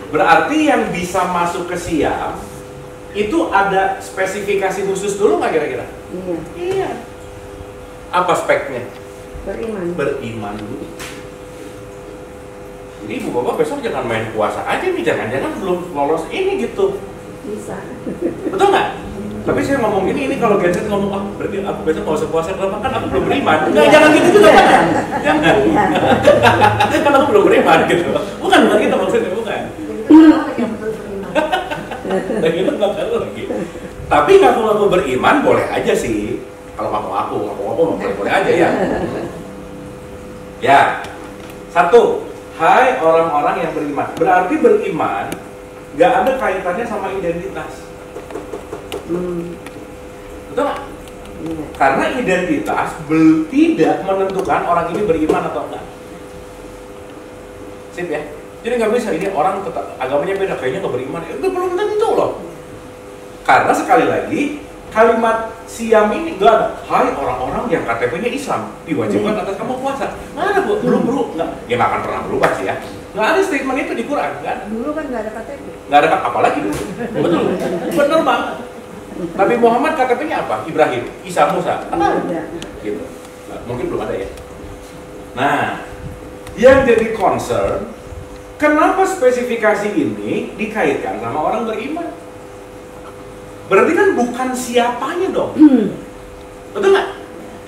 [SPEAKER 1] berarti yang bisa masuk ke siam itu ada spesifikasi khusus dulu nggak kira-kira?
[SPEAKER 2] Iya.
[SPEAKER 1] Iya. Apa speknya?
[SPEAKER 2] Beriman.
[SPEAKER 1] Beriman dulu. Jadi ibu bapak besok jangan main puasa aja nih, jangan-jangan belum lolos ini gitu.
[SPEAKER 2] Bisa.
[SPEAKER 1] Betul nggak? Tapi saya ngomong ini kalau Genset ngomong, berarti aku besok nggak usah puasa, kenapa? Kan aku belum beriman. Enggak, jangan gitu juga kan? Jangan. Kan aku belum beriman gitu. Bukan gitu maksudnya, bukan.
[SPEAKER 4] Yang betul beriman.
[SPEAKER 1] Dan itu nggak tahu lagi. Tapi ngaku-ngaku beriman boleh aja sih. Kalau ngaku-ngaku boleh aja ya. Ya, satu. Hai orang-orang yang beriman. Berarti beriman nggak ada kaitannya sama identitas. Betul nggak?
[SPEAKER 2] Iya.
[SPEAKER 1] Karena identitas tidak menentukan orang ini beriman atau enggak. Sip ya? Jadi nggak bisa ini orang agamanya beda, kayaknya nggak beriman. Itu belum tentu loh. Karena sekali lagi kalimat siam ini nggak ada. Hai orang-orang yang KTP-nya Islam diwajibkan atas kamu puasa. Nggak ada bu, belum nggak. Ya nggak akan pernah berubah sih ya. Nggak ada statement itu di Quran, nggak ada.
[SPEAKER 2] Dulu kan nggak ada KTP.
[SPEAKER 1] Nggak ada apalagi dulu. Betul, bener banget. Nabi Muhammad KTP-nya apa? Ibrahim, Isa, Musa. Apa? Gitu. Nah, mungkin belum ada ya. Nah, yang jadi concern, kenapa spesifikasi ini dikaitkan sama orang beriman? Berarti kan bukan siapanya dong. Betul nggak?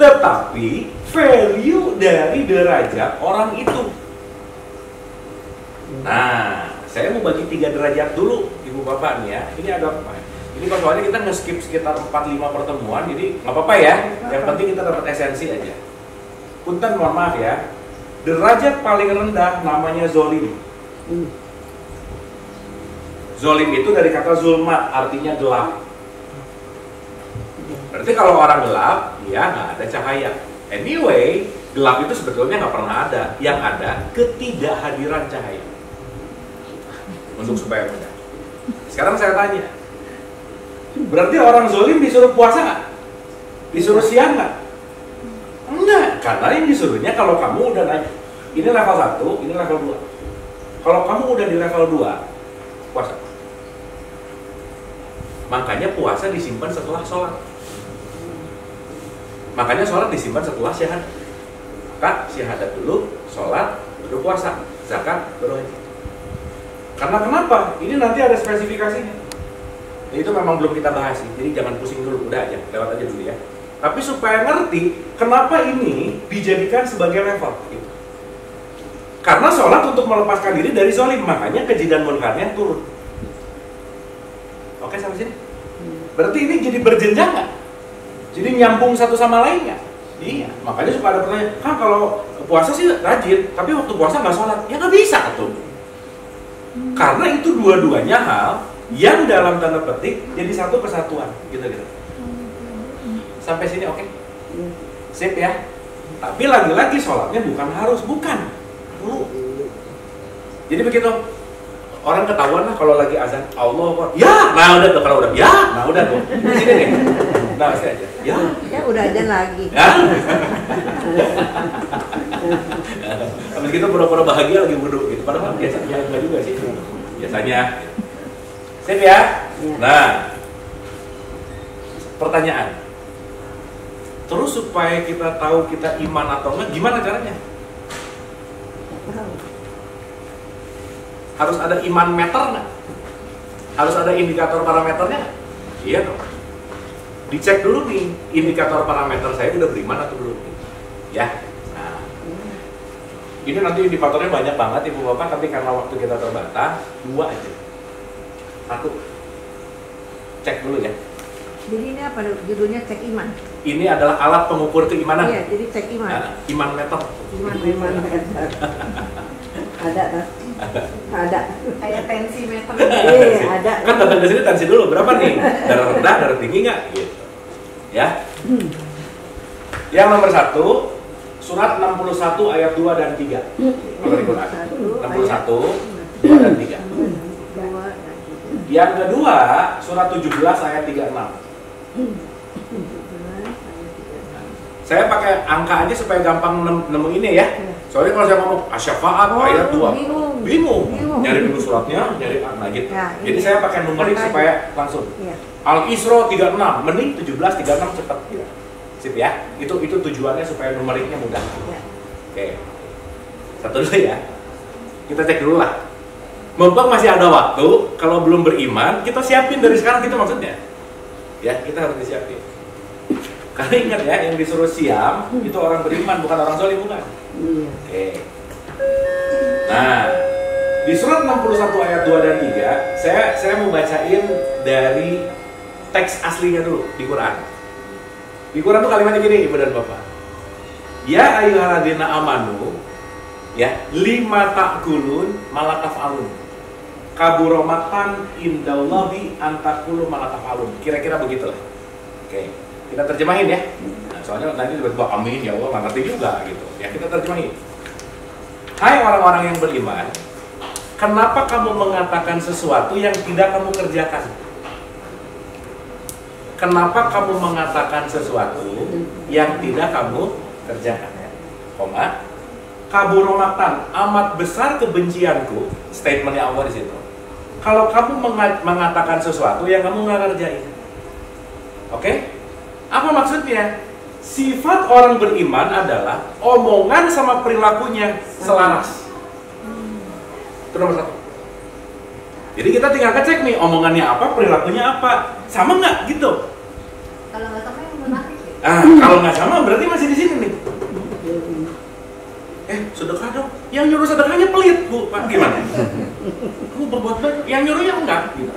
[SPEAKER 1] Tetapi value dari derajat orang itu. Nah, saya mau bagi 3 derajat dulu, ibu bapak nih ya. Ini agak ini soalnya kita nge-skip sekitar 4-5 pertemuan, jadi nggak apa-apa ya. Yang penting kita dapat esensi aja. Punten, mohon maaf ya. Derajat paling rendah namanya zolim. Zolim itu dari kata zulmat, artinya gelap. Berarti kalau orang gelap, ya nggak ada cahaya. Anyway, Gelap itu sebetulnya nggak pernah ada. Yang ada ketidakhadiran cahaya. Untuk supaya mudah. Sekarang saya tanya, berarti orang zolim disuruh puasa nggak? Disuruh siang nggak? Enggak, karena yang disuruhnya kalau kamu udah naik, ini level 1, ini level 2. Kalau kamu udah di level 2, puasa. Makanya puasa disimpan setelah sholat. Makanya sholat disimpan setelah syahadat. Maka syahadat dulu, sholat, baru puasa, zakat, baru haji. Karena kenapa? Ini nanti ada spesifikasinya. Itu memang belum kita bahas sih, jadi jangan pusing dulu, udah aja, lewat aja dulu ya. Tapi supaya ngerti kenapa ini dijadikan sebagai level gitu. Karena sholat untuk melepaskan diri dari zolim, makanya keji dan munkarnya turun. Oke, sampai sini? Berarti ini jadi berjenjang nggak? Jadi nyambung satu sama lain nggak? Iya, makanya suka ada pertanyaan, kan kalau puasa sih rajin, tapi waktu puasa nggak sholat, ya nggak bisa tuh. Karena itu dua-duanya hal yang dalam tanda petik jadi satu kesatuan, gitu-gitu. Sampai sini oke? Sip ya? Tapi lagi-lagi sholatnya bukan harus, bukan. Jadi begitu, orang ketahuan lah kalau lagi azan, Allah Akbar. Ya, nah udah tuh, kalau udah, ya, nah udah tuh. Di sini nih. Nah, pasti aja. Ya.
[SPEAKER 2] Ya udah aja lagi.
[SPEAKER 1] Ya. Habis gitu pura-pura bahagia lagi wudhu gitu. Padahal biasanya enggak juga sih. Biasanya. Sip ya? Nah. Pertanyaan. Terus supaya kita tahu kita iman atau enggak, gimana caranya? Harus ada iman meter nggak? Harus ada indikator parameternya nggak? Iya dong. Dicek dulu nih, indikator parameter saya udah beriman atau belum? Ya. Nah, ini nanti indikatornya banyak banget ibu bapak, tapi karena waktu kita terbatas, 2 aja. 1. Cek dulu ya.
[SPEAKER 2] Jadi ini apa judulnya, cek iman?
[SPEAKER 1] Ini adalah alat pengukur keimanan.
[SPEAKER 2] Iya, jadi cek iman.
[SPEAKER 1] Nah, iman meter.
[SPEAKER 2] Iman ada kan? Ada.
[SPEAKER 4] Kayak tensi meter.
[SPEAKER 2] Iya, ada.
[SPEAKER 1] Kan datang ke sini tensi dulu, berapa nih? Darah rendah, darah tinggi nggak? Gitu. Ya. Yang nomor 1, surat 61 ayat 2 dan 3. Kalau di Quran. 61, 2 dan 3. Yang kedua, surat 17 ayat 36. Saya pakai angka aja supaya gampang nemu ini ya. Soalnya kalau saya ngomong asyafaat ayat 2, bingung. Nyari dulu suratnya, nyari nah gitu.
[SPEAKER 2] Ya,
[SPEAKER 1] jadi saya pakai numerik supaya langsung.
[SPEAKER 2] Iya.
[SPEAKER 1] Al-Isra 36, mending 17 36 cepat. Sip ya. Itu tujuannya supaya numeriknya mudah.
[SPEAKER 2] Ya.
[SPEAKER 1] Oke. Satu dulu ya. Kita cek dulu lah. Mumpung masih ada waktu, kalau belum beriman, kita siapin dari sekarang gitu maksudnya. Ya, kita harus disiapin. Karena ingat ya, yang disuruh siam itu orang beriman, bukan orang zalim, bukan.
[SPEAKER 2] Iya.
[SPEAKER 1] Oke. Nah, di surat 61 ayat 2 dan 3, saya mau bacain dari teks aslinya dulu di Quran. Di Quran tuh kalimatnya gini, Ibu dan Bapak. Ya ayyuhalladzina amanu, ya, lima ta'kulun ma la taf'alun. Kaburomatan indallahi antakulu ma la taf'alun. Kira-kira begitulah. Oke. Kita terjemahin ya. Nah, soalnya nanti tiba-tiba amin ya Allah, nggak ngerti juga gitu. Ya kita terjemahin. Hai orang-orang yang beriman, kenapa kamu mengatakan sesuatu yang tidak kamu kerjakan? Kenapa kamu mengatakan sesuatu yang tidak kamu kerjakan? Koma, kaburomatan, amat besar kebencianku. Statementnya Allah di situ. Kalau kamu mengatakan sesuatu yang kamu nggak kerjain, oke? Apa maksudnya? Sifat orang beriman adalah omongan sama perilakunya selaras. Itu nomor 1. Jadi kita tinggal ngecek nih, omongannya apa, perilakunya apa, sama nggak gitu?
[SPEAKER 4] Kalau nggak sama yang munafik ya?
[SPEAKER 1] Kalau nggak sama berarti masih di sini nih. Sedekah dong. Yang nyuruh sedekahnya pelit, Bu. Pak, gimana? Kamu berbuat baik, yang nyuruhnya enggak gitu.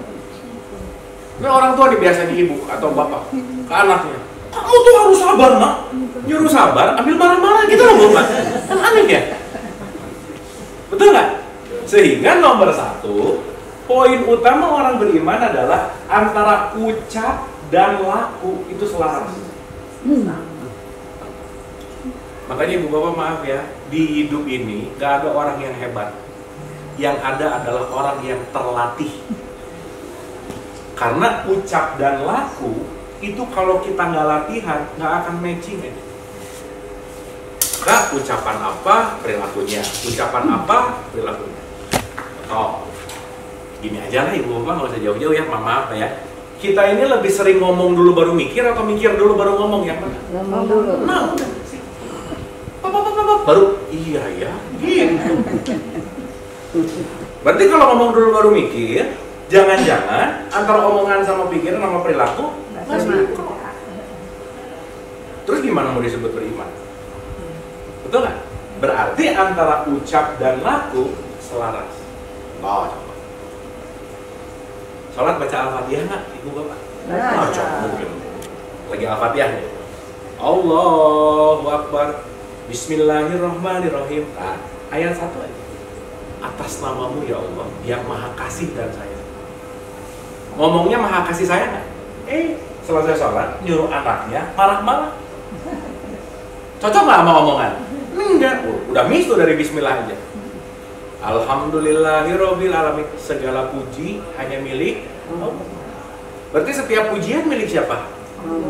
[SPEAKER 1] Nah, orang tua biasanya ibu atau bapak ke anaknya, kamu tuh harus sabar, nak. Nyuruh sabar, ambil marah-marah gitu loh, Bapak. Kan aneh ya? Betul nggak? Sehingga nomor 1, poin utama orang beriman adalah antara ucap dan laku itu selaras. Makanya ibu bapak maaf ya, di hidup ini gak ada orang yang hebat. Yang ada adalah orang yang terlatih. Karena ucap dan laku itu kalau kita nggak latihan nggak akan matching ya. Maka ucapan apa perilakunya, ucapan apa perilakunya. Oh, gini aja lah ibu bapak, nggak usah jauh-jauh ya, maaf ya. Kita ini lebih sering ngomong dulu baru mikir atau mikir dulu baru ngomong, yang mana?
[SPEAKER 2] Ngomong dulu.
[SPEAKER 1] Nah, udah sih. Baru iya ya, gitu. Berarti kalau ngomong dulu baru mikir, jangan-jangan antara omongan sama pikiran sama perilaku nggak sinkron. Terus gimana mau disebut beriman? Betul nggak? Berarti antara ucap dan laku selaras. Oh, coba. Sholat baca Al-Fatihah nggak, ibu bapak? Oh, coba mungkin. Lagi Al-Fatihah nih. Allahu Akbar. Bismillahirrahmanirrahim. Nah, ayat 1 aja. Atas namamu ya Allah yang maha kasih dan sayang. Ngomongnya maha kasih sayang nggak? Selesai sholat nyuruh anaknya marah-marah. Cocok nggak sama omongan? Enggak, udah miss tuh dari bismillah aja. Alhamdulillahirobbil alamin, segala puji hanya milik Allah. Berarti setiap pujian milik siapa?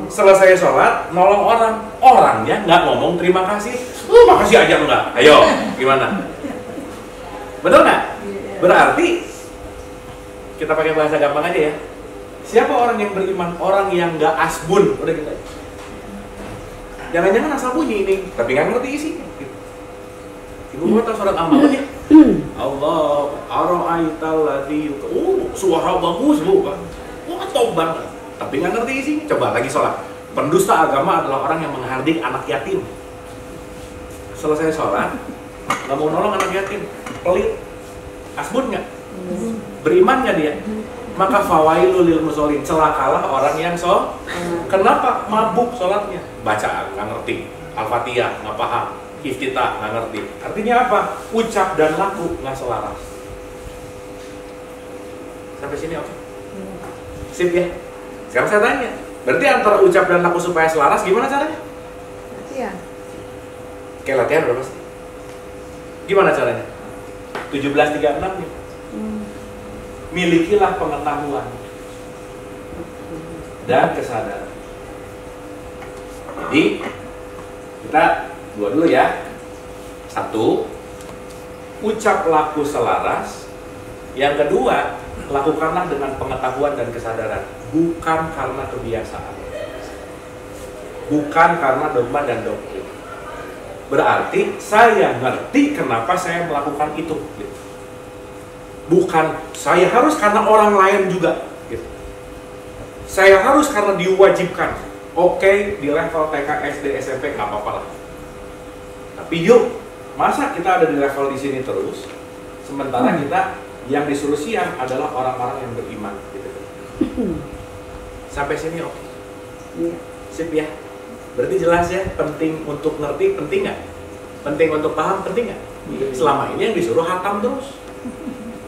[SPEAKER 1] Selesai sholat nolong orang, orangnya nggak ngomong terima kasih. Makasih aja enggak. Ayo, gimana? Betul nggak? Berarti kita pakai bahasa gampang aja ya. Siapa orang yang beriman? Orang yang nggak asbun. Udah gitu aja. Jangan-jangan asal bunyi ini, tapi nggak ngerti isinya. Ibu mau tahu surat Al-Mulk ya? Allah ara'aital ladzi suara bagus bu, top banget. Tapi nggak ngerti isinya. Coba lagi sholat. Pendusta agama adalah orang yang menghardik anak yatim. Selesai sholat, nggak mau nolong anak yatim, pelit, asbun nggak? Beriman nggak dia? Maka fawailul lil musholin, celakalah orang yang kenapa? Mabuk sholatnya, baca nggak ngerti, Al-Fatihah nggak paham, iftitah nggak ngerti. Artinya apa? Ucap dan laku nggak selaras. Sampai sini oke? Sip ya? Sekarang saya tanya, berarti antara ucap dan laku supaya selaras gimana caranya?
[SPEAKER 2] Iya.
[SPEAKER 1] Kayak latihan berapa sih? Gimana caranya? 17.36 nih. Milikilah pengetahuan dan kesadaran. Jadi kita dua dulu ya. 1, ucap laku selaras. Yang kedua, lakukanlah dengan pengetahuan dan kesadaran, bukan karena kebiasaan, bukan karena dogma dan doktrin. Berarti saya ngerti kenapa saya melakukan itu. Bukan saya harus karena orang lain juga. Saya harus karena diwajibkan. Oke, di level TK, SD, SMP nggak apa-apa lah. Tapi yuk, masa kita ada di level di sini terus, sementara kita yang disuruh siang adalah orang-orang yang beriman. Gitu. Sampai sini oke. Sip ya. Berarti jelas ya, penting untuk ngerti, penting nggak? Penting untuk paham, penting nggak? Selama ini yang disuruh hatam terus.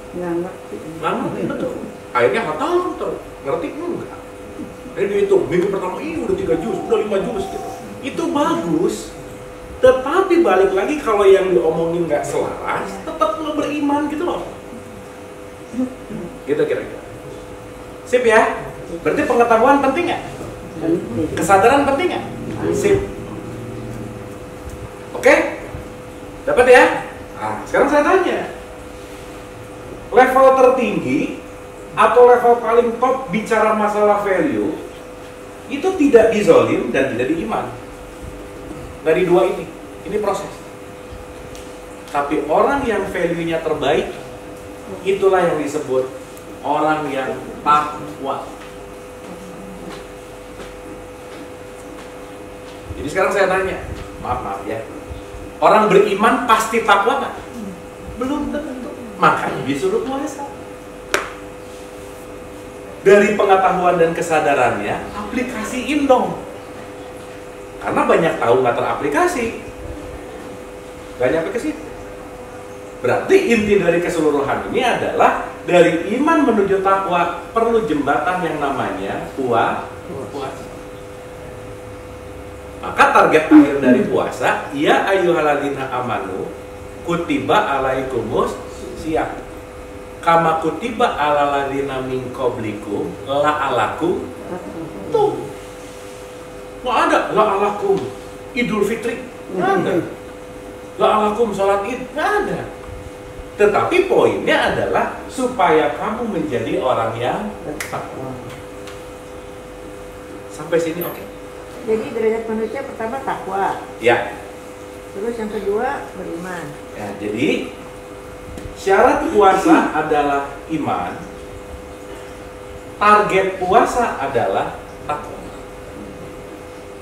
[SPEAKER 2] Nggak ngerti.
[SPEAKER 1] Nggak ngerti, betul. Akhirnya hatam terus, ngerti enggak? Jadi dihitung, minggu pertama ini udah 3 juz, udah 5 juz gitu. Itu bagus, tetapi balik lagi kalau yang diomongin nggak selaras, tetap nggak beriman gitu loh. Gitu kira-kira. Sip ya? Berarti pengetahuan penting nggak? Kesadaran penting nggak? Sip. Oke? Dapat ya? Nah, sekarang saya tanya. Level tertinggi atau level paling top bicara masalah value itu tidak dizolim dan tidak diiman. Dari dua ini proses. Tapi orang yang value-nya terbaik, itulah yang disebut orang yang takwa. Jadi sekarang saya tanya, maaf ya, orang beriman pasti takwa nggak? Belum tentu. Makanya disuruh puasa. Dari pengetahuan dan kesadarannya, aplikasiin dong. Karena banyak tahu nggak teraplikasi, nggak nyampe ke situ. Berarti inti dari keseluruhan ini adalah dari iman menuju takwa perlu jembatan yang namanya puasa. Maka target akhir dari puasa, ya ayyuhalladzina amanu kutiba alaikumus siyam kama kutiba alal ladzina min qablikum la'alakum tuh. Nggak ada la'alakum Idul Fitri, nggak ada. La'alakum sholat id, nggak ada. Tetapi poinnya adalah supaya kamu menjadi orang yang takwa. Sampai sini oke?
[SPEAKER 2] Jadi derajat manusia pertama takwa.
[SPEAKER 1] Ya.
[SPEAKER 2] Terus yang kedua beriman.
[SPEAKER 1] Ya, jadi syarat puasa adalah iman. Target puasa adalah takwa.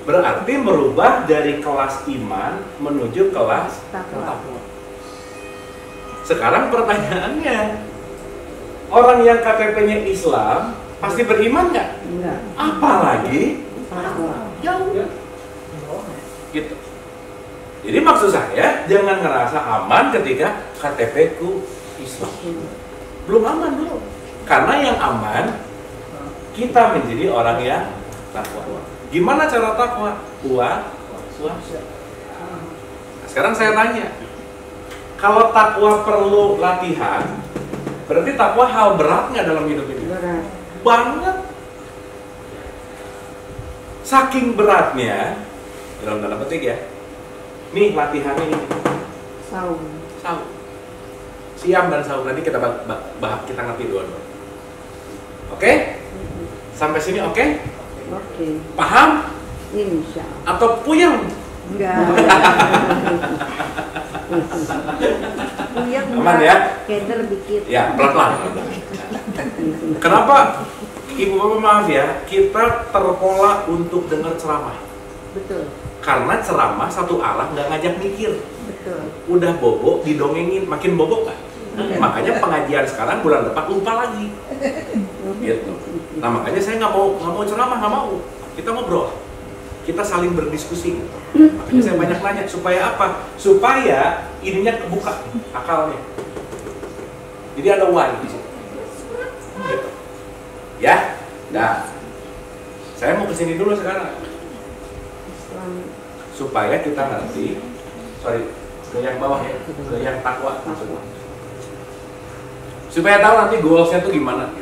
[SPEAKER 1] Berarti merubah dari kelas iman menuju kelas takwa. Sekarang pertanyaannya, orang yang KTP-nya Islam pasti beriman nggak?
[SPEAKER 2] Enggak.
[SPEAKER 1] Apalagi
[SPEAKER 2] Takwa.
[SPEAKER 1] jauh. Gitu. Jadi maksud saya jangan ngerasa aman ketika KTP-ku Islam. Belum aman dulu. Karena yang aman kita menjadi orang yang takwa. Gimana cara takwa? Puasa. Nah, sekarang saya tanya, kalau takwa perlu latihan, berarti takwa hal berat nggak dalam hidup ini?
[SPEAKER 2] Berat.
[SPEAKER 1] Banget. Saking beratnya, dalam tanda petik ya. Nih latihannya ini.
[SPEAKER 2] Saum.
[SPEAKER 1] Saum. Siam dan saum nanti kita bahas, kita ngerti dua-dua. Oke? Sampai sini oke?
[SPEAKER 2] Oke.
[SPEAKER 1] Paham?
[SPEAKER 2] Insya Allah.
[SPEAKER 1] Atau puyeng?
[SPEAKER 2] Enggak. Puyeng.
[SPEAKER 1] Aman ya?
[SPEAKER 2] Keder dikit.
[SPEAKER 1] Ya, pelan-pelan. Kenapa? Ibu bapak maaf ya, kita terpola untuk dengar ceramah.
[SPEAKER 2] Betul.
[SPEAKER 1] Karena ceramah satu arah nggak ngajak mikir.
[SPEAKER 2] Betul.
[SPEAKER 1] Udah bobo, didongengin, makin bobo kan?
[SPEAKER 2] Iya.
[SPEAKER 1] Makanya pengajian sekarang bulan depan lupa lagi. Gitu. Nah makanya saya nggak mau ceramah, nggak mau. Kita ngobrol, kita saling berdiskusi. Makanya saya banyak nanya supaya apa? Supaya ininya kebuka akalnya. Jadi ada why di situ. Gitu. Ya, nah, saya mau kesini dulu sekarang
[SPEAKER 2] Islam.
[SPEAKER 1] supaya kita ngerti. Sorry, ke yang bawah ya, ke yang takwa maksudnya. Supaya tahu nanti goalsnya tuh gimana.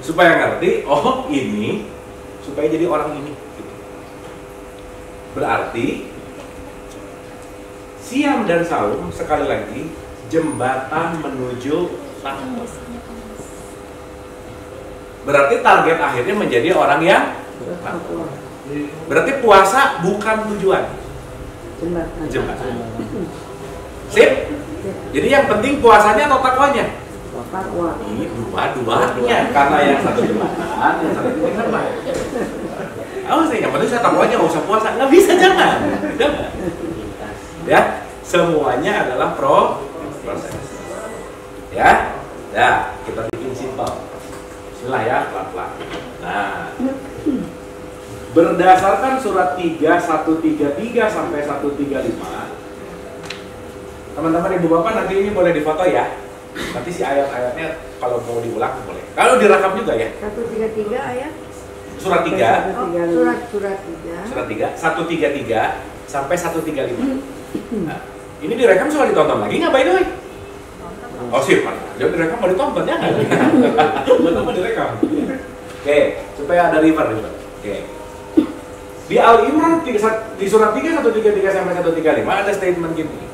[SPEAKER 1] Supaya ngerti, oh ini supaya jadi orang ini. Gitu. Berarti siam dan saum sekali lagi jembatan menuju takwa. Berarti target akhirnya menjadi orang yang takwa. Berarti puasa bukan tujuan,
[SPEAKER 2] Jembatan.
[SPEAKER 1] Sip? Jadi yang penting puasanya atau takwanya?
[SPEAKER 2] Takwa.
[SPEAKER 1] Ini dua-duanya, karena yang satu jembatan, yang satu jembatan. Oh sih, yang penting saya takwanya nggak usah puasa, nggak bisa, jangan. Ya, semuanya adalah proses. Ya, kita bikin simpel. Bismillah ya, pelan-pelan. Nah, berdasarkan surat 3, 133 sampai 135, teman-teman ibu bapak nanti ini boleh difoto ya. Nanti si ayat-ayatnya kalau mau diulang boleh. Kalau direkam juga ya.
[SPEAKER 2] 133 ayat.
[SPEAKER 1] Surat 3,
[SPEAKER 2] Oh, surat 3.
[SPEAKER 1] surat 3, 133 sampai 135. Nah, ini direkam sudah ditonton lagi nggak by the way? Oh sip, jadi direkam mau ditonton ya nggak? Betul direkam. Oke, supaya ada river. Oke. Di Al-Imran di surat 3, 133 sampai 135 ada statement gini.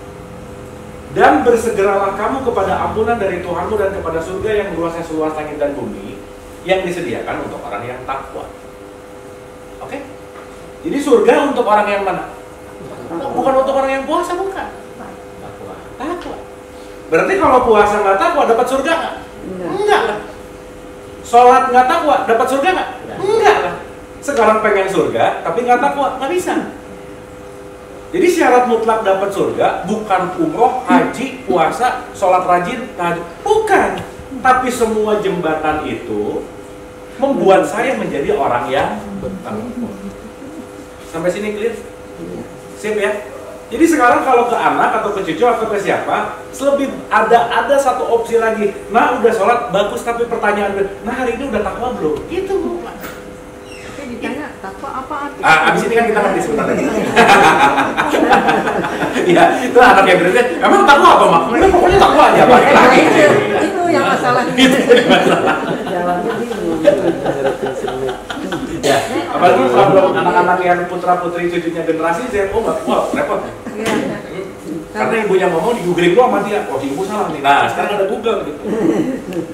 [SPEAKER 1] Dan bersegeralah kamu kepada ampunan dari Tuhanmu dan kepada surga yang luasnya seluas langit dan bumi yang disediakan untuk orang yang takwa. Oke? Jadi surga untuk orang yang mana? Bukan untuk orang yang puasa, bukan. Takwa. Berarti kalau puasa nggak takwa dapat surga nggak? Enggak lah. Sholat nggak takwa dapat surga nggak? Enggak lah. Sekarang pengen surga tapi nggak takwa, nggak bisa. Jadi syarat mutlak dapat surga bukan umroh, haji, puasa, sholat rajin, tahajud, bukan. Tapi semua jembatan itu membuat saya menjadi orang yang bertakwa. Sampai sini clear? Sip ya? Jadi sekarang kalau ke anak atau ke cucu atau ke siapa, selebih ada satu opsi lagi. Nah udah sholat bagus tapi pertanyaan, nah hari ini udah takwa belum? Itu bukan.
[SPEAKER 2] Tapi ditanya takwa Apa arti?
[SPEAKER 1] Abis ini kan kita ngerti sebentar lagi. Ya, itu anak yang berarti emang takwa apa mak? Pokoknya takwa aja balik lagi.
[SPEAKER 2] Itu yang masalah.
[SPEAKER 1] Itu yang masalah.
[SPEAKER 2] Jawabnya bingung.
[SPEAKER 1] Ya, apalagi kalau anak-anak yang putra putri cucunya generasi Z, oh nggak, wah repot.
[SPEAKER 2] Iya.
[SPEAKER 1] Karena ibunya ngomong di googling doang sama dia, oh si ibu salah nih. Nah sekarang ada Google gitu.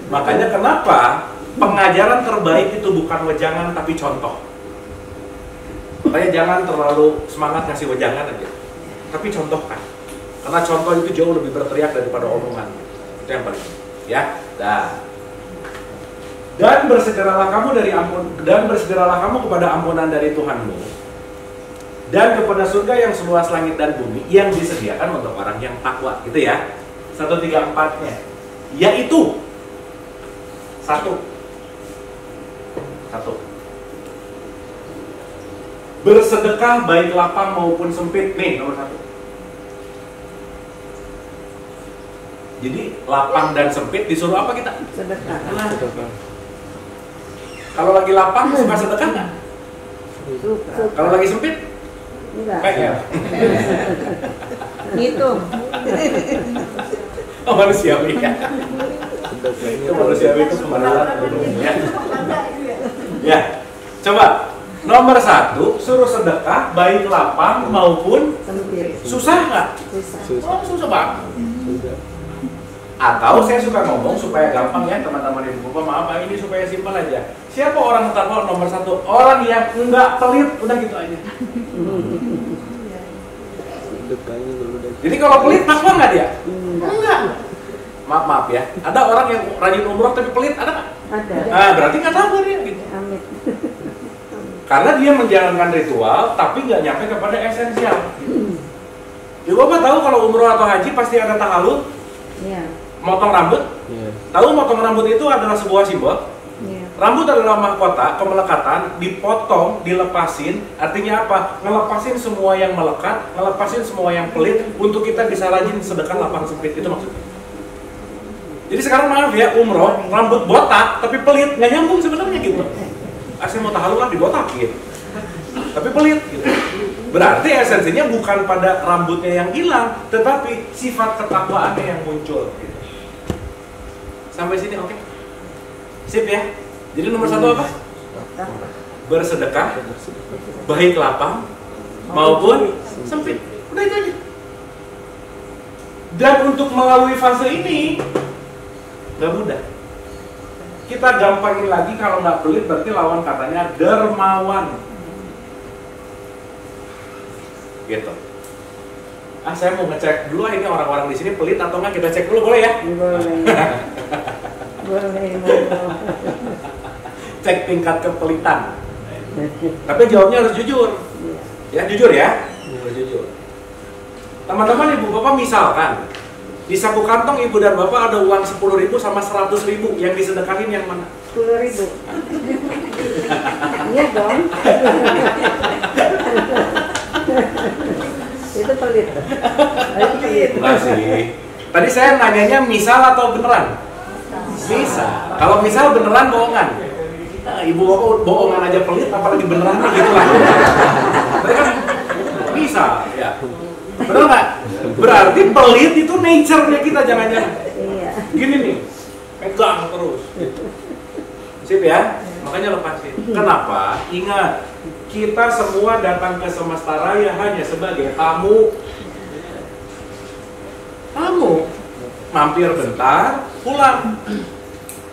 [SPEAKER 1] Makanya kenapa pengajaran terbaik itu bukan wejangan tapi contoh. Makanya jangan terlalu semangat ngasih wejangan aja, tapi contohkan. Karena contoh itu jauh lebih berteriak daripada omongan. Itu yang paling penting. Ya, dah. Dan bersegeralah kamu kepada ampunan dari Tuhanmu, dan kepada surga yang seluas langit dan bumi yang disediakan untuk orang yang takwa. Gitu ya. 1, 3, 4-nya. Yaitu satu. Bersedekah baik lapang maupun sempit. Nih nomor 1. Jadi lapang dan sempit disuruh apa kita?
[SPEAKER 2] Sedekah.
[SPEAKER 1] Kalau lagi lapang suka sedekah nggak?
[SPEAKER 2] Suka.
[SPEAKER 1] Kalau lagi sempit?
[SPEAKER 2] Enggak.
[SPEAKER 1] Pengen.
[SPEAKER 2] Ngitung.
[SPEAKER 1] Oh manusiawi ya. Itu manusiawi itu kemana? Ya. Ya. Coba. Nomor 1, suruh sedekah baik lapang maupun
[SPEAKER 2] Sempit.
[SPEAKER 1] susah nggak?
[SPEAKER 2] Susah.
[SPEAKER 1] Oh susah banget. Atau saya suka ngomong supaya gampang ya teman-teman ibu bapak, maaf ini supaya simpel aja. Siapa orang takwa nomor 1? Orang yang enggak pelit, udah gitu aja. Jadi kalau pelit takwa nggak dia? Enggak. Maaf ya. Ada orang yang rajin umroh tapi pelit, ada nggak?
[SPEAKER 2] Ada.
[SPEAKER 1] Nah berarti nggak takwa dia gitu.
[SPEAKER 2] Amin.
[SPEAKER 1] Karena dia menjalankan ritual tapi nggak nyampe kepada esensial. Ibu bapak tahu kalau umroh atau haji pasti ada tahallul,
[SPEAKER 2] Iya.
[SPEAKER 1] motong rambut. Tahu motong rambut itu adalah sebuah simbol.
[SPEAKER 2] Iya.
[SPEAKER 1] Rambut adalah mahkota, pemelekatan, dipotong, dilepasin. Artinya apa? Ngelepasin semua yang melekat, ngelepasin semua yang pelit untuk kita bisa rajin sedekah lapang sempit. Itu maksudnya. Jadi sekarang maaf ya, umroh, rambut botak tapi pelit, nggak nyambung sebenarnya gitu. Saya mau tahallul lah dibotakin, tapi pelit gitu. Berarti esensinya bukan pada rambutnya yang hilang, tetapi sifat ketakwaannya yang muncul gitu. Sampai sini oke? Sip ya? Jadi nomor 1 apa? Bersedekah baik lapang maupun sempit. Udah itu aja. Dan untuk melalui fase ini nggak mudah. Kita gampangin lagi, kalau nggak pelit berarti lawan katanya dermawan. Gitu. Saya mau ngecek dulu ini orang-orang di sini pelit atau nggak, kita cek dulu boleh ya?
[SPEAKER 2] Boleh. Boleh.
[SPEAKER 1] Cek tingkat kepelitan. Tapi jawabnya harus jujur. Ya, jujur ya. Harus jujur. Teman-teman ibu bapak misalkan di saku kantong ibu dan bapak ada uang 10.000 sama 100.000, yang disedekahin yang mana?
[SPEAKER 2] 10.000. Iya dong. Itu pelit.
[SPEAKER 1] Enggak sih. Tadi saya nanyanya misal atau beneran? Misal. Kalau misal beneran bohongan. Nah, ibu bapak bohongan aja pelit, apalagi beneran gitu lah. Tadi kan misal, ya. Bener nggak? Berarti pelit itu nature-nya kita, jangan-jangan.
[SPEAKER 2] Iya.
[SPEAKER 1] Gini nih, pegang terus. Sip ya? Makanya lepasin. Kenapa? Ingat, kita semua datang ke semesta raya hanya sebagai tamu. Tamu. Mampir bentar, pulang.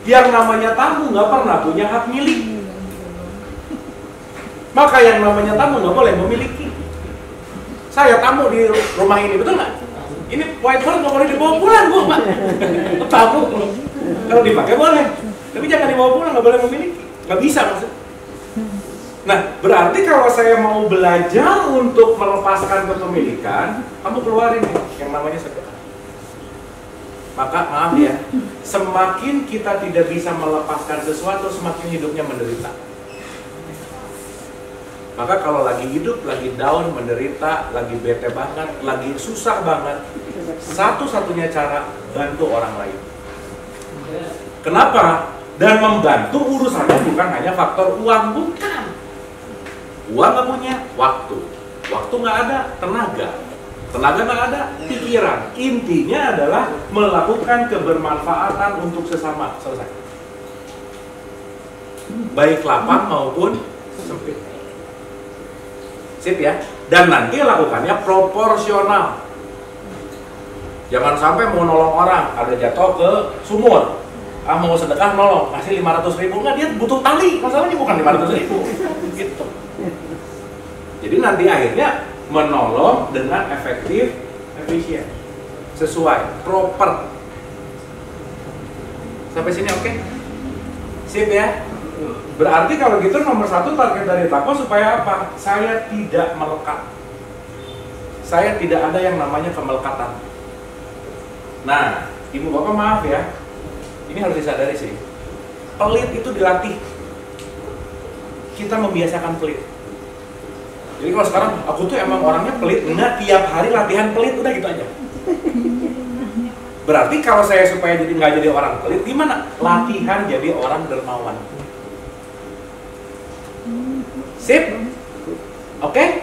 [SPEAKER 1] Yang namanya tamu nggak pernah punya hak milik. Maka yang namanya tamu nggak boleh memiliki. Saya tamu di rumah ini, betul nggak? Ini whiteboard nggak boleh dibawa pulang, Bu, Pak. Tamu. Kalau dipakai boleh, tapi jangan dibawa pulang, nggak boleh memiliki. Nggak bisa maksudnya. Nah, berarti kalau saya mau belajar untuk melepaskan kepemilikan, kamu keluarin nih yang namanya sedekah. Maka maaf ya, semakin kita tidak bisa melepaskan sesuatu, semakin hidupnya menderita. Maka kalau lagi hidup, lagi down, menderita, lagi bete banget, lagi susah banget, satu-satunya cara bantu orang lain. Kenapa? Dan membantu urusannya bukan hanya faktor uang, bukan. Uang nggak punya, waktu. Waktu nggak ada, tenaga. Tenaga nggak ada, pikiran. Intinya adalah melakukan kebermanfaatan untuk sesama. Selesai. Baik lapang maupun sempit. Sip ya. Dan nanti lakukannya proporsional. Jangan sampai mau nolong orang, ada jatuh ke sumur. Mau sedekah nolong, kasih 500.000. Enggak, dia butuh tali. Masalahnya bukan 500.000. Gitu. Jadi nanti akhirnya menolong dengan efektif, efisien, sesuai, proper. Sampai sini oke? Sip ya? Berarti kalau gitu nomor 1 target dari takwa supaya apa? Saya tidak melekat. Saya tidak ada yang namanya kemelekatan. Nah, ibu bapak maaf ya, ini harus disadari sih. Pelit itu dilatih. Kita membiasakan pelit. Jadi kalau sekarang aku tuh emang orangnya pelit, enggak, tiap hari latihan pelit, udah gitu aja. Berarti kalau saya supaya jadi nggak jadi orang pelit, gimana? Latihan jadi orang dermawan. Sip? Oke?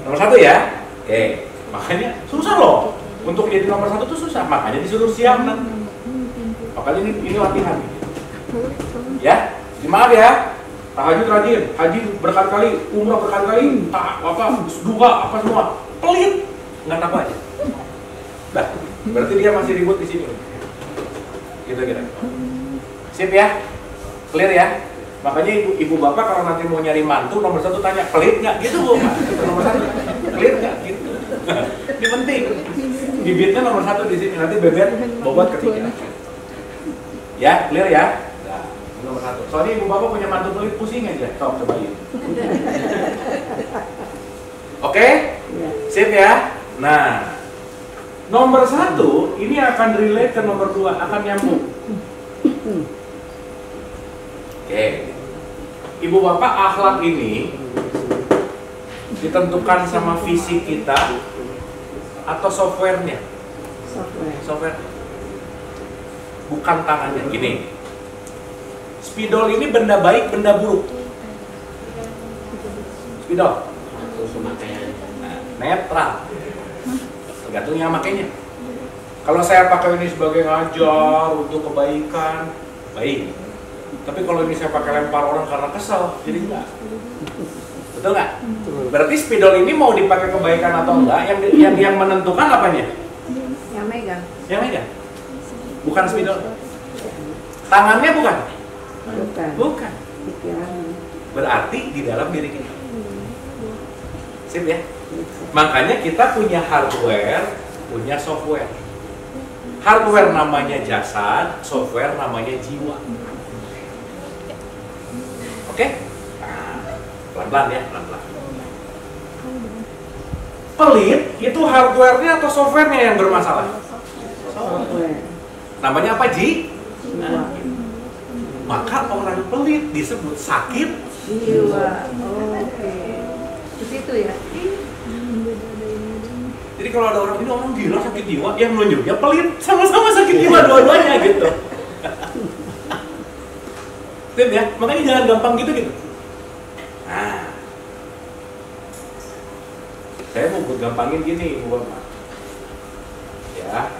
[SPEAKER 1] Nomor 1 ya? Oke. Makanya susah loh. Untuk jadi nomor 1 tuh susah. Makanya disuruh siap nih. Makanya ini latihan. Ya? Maaf ya. Tahajud rajin, haji berkali-kali, umrah berkali-kali, duha apa semua. Pelit. Nggak tahu aja. Dah. Berarti dia masih ribut di sini. Gitu kira. Sip ya? Clear ya? Makanya ibu bapak kalau nanti mau nyari mantu nomor 1 tanya pelit nggak gitu bu, nomor 1 pelit nggak gitu. Ini penting. Bibitnya nomor 1 di sini, nanti bebet bobot ketiga. Ya clear ya? Nah, nomor 1. Soalnya ibu bapak punya mantu pelit pusing aja. Cobain. Oke? Sip ya? Nah, nomor 1 ini akan relate ke nomor 2, akan nyambung. Oke, ibu bapak akhlak ini ditentukan sama visi kita atau softwarenya? Software. Bukan tangannya. Gini, spidol ini benda baik, benda buruk. Spidol. Netral. Tergantung yang makainya. Kalau saya pakai ini sebagai ngajar untuk kebaikan, baik. Tapi kalau ini saya pakai lempar orang karena kesel, jadi enggak. Betul nggak? Berarti spidol ini mau dipakai kebaikan atau enggak? Yang menentukan apanya?
[SPEAKER 2] Yang megang.
[SPEAKER 1] Yang megang. Bukan spidol. Tangannya bukan? Bukan.
[SPEAKER 2] Pikiran.
[SPEAKER 1] Berarti di dalam diri kita. Sip ya? Makanya kita punya hardware, punya software. Hardware namanya jasad, software namanya jiwa. Oke? Nah, pelan-pelan ya, pelan-pelan. Pelit itu hardware-nya atau software-nya yang bermasalah?
[SPEAKER 2] Software.
[SPEAKER 1] Namanya apa, Ji?
[SPEAKER 2] Jiwa.
[SPEAKER 1] Maka orang pelit disebut sakit
[SPEAKER 2] Jiwa. Oke. Ke situ ya.
[SPEAKER 1] Jadi kalau ada orang ini orang gila sakit jiwa, yang menunjuknya pelit, sama-sama sakit jiwa dua-duanya gitu. Tim ya, makanya jangan gampang gitu. Nah, saya mau buat gampangin gini, ibu bapak. Ya,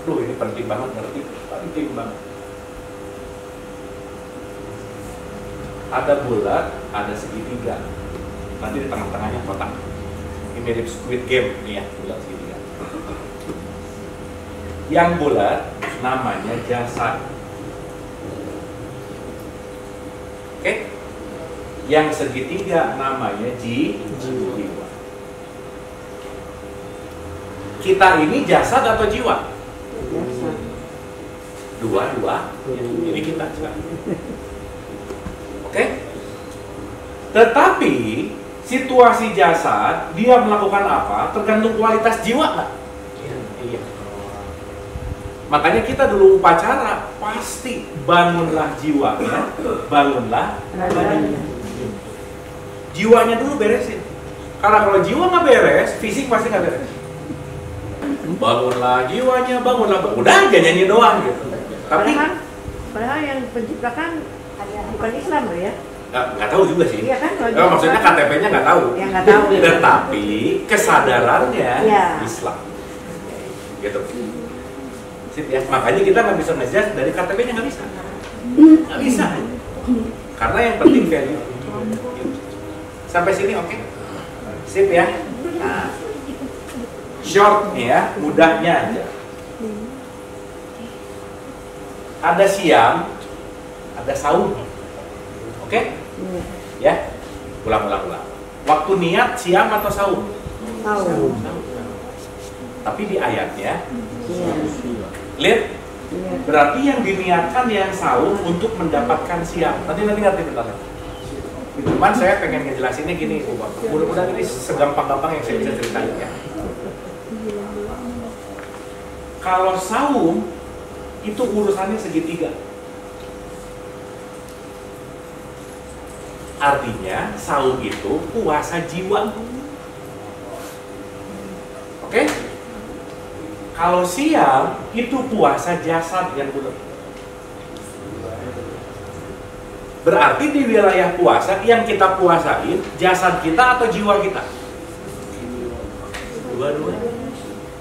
[SPEAKER 1] ini penting banget ngerti, penting banget. Ada bulat, ada segitiga. Nanti di tengah-tengahnya kotak. Ini mirip Squid Game, nih ya, bulat segitiga. Yang bulat namanya jasad. Oke? Yang segitiga namanya jiwa. Kita ini jasad atau jiwa?
[SPEAKER 2] Jasad.
[SPEAKER 1] Dua-dua. Ini kita sekarang. Oke? Tetapi situasi jasad dia melakukan apa tergantung kualitas jiwa nggak? Iya. Makanya kita dulu upacara pasti bangunlah jiwanya, bangunlah badannya. Jiwanya dulu beresin. Karena kalau jiwa nggak beres, fisik pasti nggak beres. Bangunlah jiwanya, bangunlah. Udah aja nyanyi doang gitu. Tapi
[SPEAKER 2] Padahal yang penciptakan bukan Islam loh ya.
[SPEAKER 1] nggak tahu juga sih.
[SPEAKER 2] Iya kan?
[SPEAKER 1] Maksudnya KTP-nya nggak tahu.
[SPEAKER 2] Ya nggak tahu.
[SPEAKER 1] Tetapi kesadarannya
[SPEAKER 2] Iya.
[SPEAKER 1] Islam. Gitu. Sip ya. Makanya kita nggak bisa ngejudge dari KTP-nya, nggak bisa. Nggak bisa. Karena yang penting value. Sampai sini oke? Sip ya. Nah, short nih ya, mudahnya aja. Ada siam, ada saum. Oke? Ya. Ulang. Waktu niat siam atau saum?
[SPEAKER 2] Tahu.
[SPEAKER 1] Tapi di ayatnya,
[SPEAKER 2] Iya.
[SPEAKER 1] lihat,
[SPEAKER 2] Iya.
[SPEAKER 1] berarti yang diniatkan yang saum untuk mendapatkan siam. Nanti ngerti bentar. Cuman saya pengen ngejelasinnya gini, Bu Bapak. Mudah-mudahan ini segampang-gampang yang saya bisa ceritain ya. Kalau saum itu urusannya segitiga. Artinya saum itu puasa jiwa. Oke? Kalau siam itu puasa jasad yang benar. Berarti di wilayah puasa yang kita puasain jasad kita atau jiwa kita? Dua-duanya.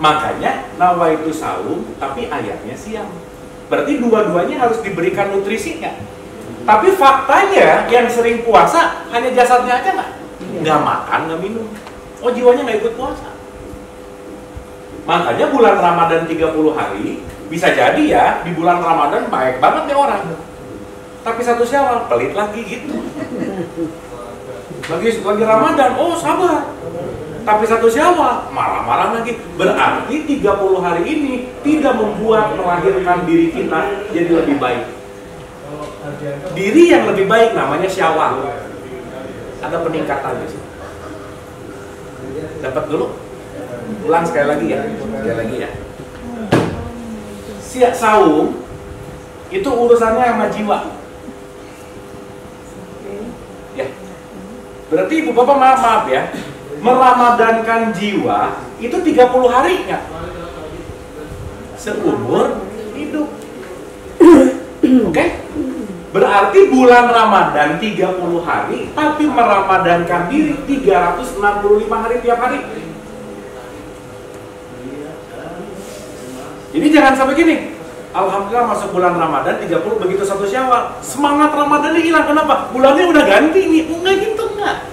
[SPEAKER 1] Makanya nawaitu saum tapi ayatnya siam. Berarti dua-duanya harus diberikan nutrisinya. Tapi faktanya yang sering puasa hanya jasadnya aja nggak? Nggak makan, nggak minum. Oh, jiwanya nggak ikut puasa. Makanya bulan Ramadan 30 hari bisa jadi ya di bulan Ramadan baik banget nih orang. Tapi satu Syawal pelit lagi gitu. Lagi Ramadan, oh sabar. Tapi satu Syawal marah-marah lagi. Berarti 30 hari ini tidak membuat melahirkan diri kita jadi lebih baik. Diri yang lebih baik namanya Syawal. Ada peningkatan di situ. Dapat dulu? Ulang sekali lagi ya. Sekali lagi ya. Siap saum itu urusannya sama jiwa. Ya. Berarti Ibu Bapak maaf ya. Meramadankan jiwa itu 30 hari nggak? Seumur hidup. Oke? Berarti bulan Ramadan 30 hari tapi meramadankan diri 365 hari tiap hari. Jadi jangan sampai gini. Alhamdulillah masuk bulan Ramadan 30 begitu satu Syawal semangat Ramadannya hilang. Kenapa? Bulannya udah ganti nih. Enggak gitu enggak.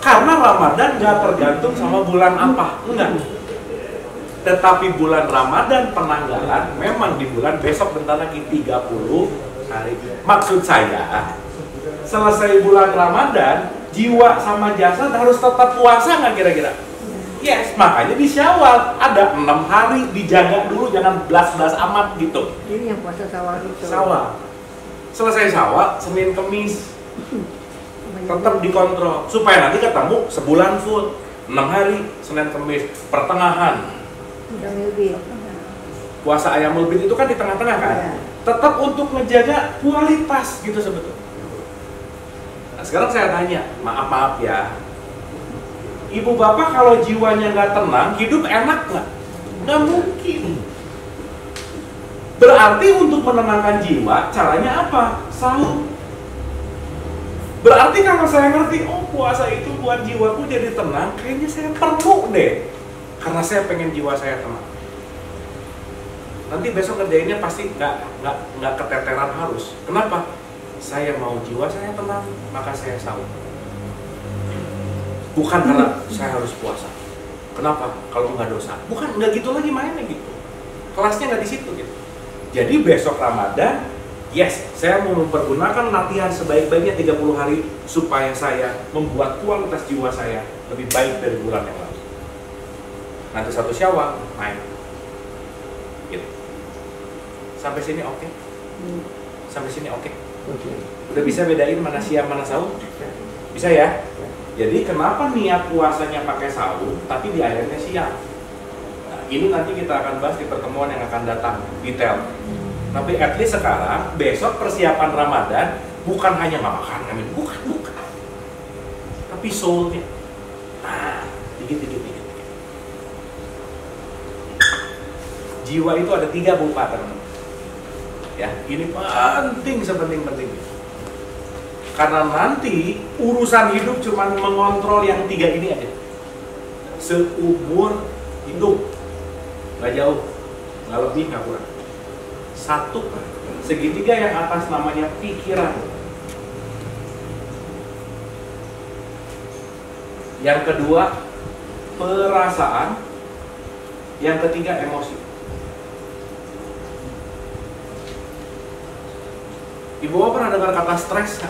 [SPEAKER 1] Karena Ramadan nggak tergantung sama bulan apa, enggak. Tetapi bulan Ramadan penanggalan memang di bulan besok bentar lagi 30 hari. Maksud saya, selesai bulan Ramadan, jiwa sama jasad harus tetap puasa nggak kira-kira? Yes, makanya di Syawal ada 6 hari dijaga dulu, jangan belas-belas amat gitu.
[SPEAKER 2] Ini yang puasa Syawal itu.
[SPEAKER 1] Syawal. Selesai Syawal, Senin Kemis. Tetap dikontrol supaya nanti ketemu sebulan full 6 hari Senin Kemis pertengahan puasa Ayamul Bid itu kan di tengah-tengah kan
[SPEAKER 2] ya.
[SPEAKER 1] Tetap untuk ngejaga kualitas gitu sebetulnya. Nah, sekarang saya tanya maaf ya Ibu Bapak kalau jiwanya nggak tenang hidup enak nggak mungkin. Berarti untuk menenangkan jiwa caranya apa? Saum. Berarti kalau saya ngerti, oh puasa itu buat jiwaku jadi tenang, kayaknya saya perlu deh. Karena saya pengen jiwa saya tenang. Nanti besok kerjainnya pasti nggak keteteran harus. Kenapa? Saya mau jiwa saya tenang, maka saya saum. Bukan karena saya harus puasa. Kenapa? Kalau nggak dosa. Bukan, nggak gitu lagi mainnya gitu. Kelasnya nggak di situ gitu. Jadi besok Ramadan, yes, saya mau mempergunakan latihan sebaik-baiknya 30 hari supaya saya membuat kualitas jiwa saya lebih baik dari bulan yang lalu. Nanti satu Syawal main. Gitu. Sampai sini oke? Sampai sini oke? Udah bisa bedain mana siam mana saum? Bisa ya? Jadi kenapa niat puasanya pakai saum tapi di akhirnya siam? Nah, ini nanti kita akan bahas di pertemuan yang akan datang detail. Tapi at least sekarang, besok persiapan Ramadan bukan hanya nggak makan, bukan. Tapi soulnya, nah, dikit. Jiwa itu ada 3 Bu Pak, teman-teman. Ya, ini penting sepenting-penting. Karena nanti urusan hidup cuma mengontrol yang 3 ini aja. Seumur hidup. Nggak jauh, nggak lebih, nggak kurang. 1, segitiga yang atas namanya pikiran. Yang kedua, perasaan. Yang ketiga, emosi. Ibu Bapak pernah dengar kata stres?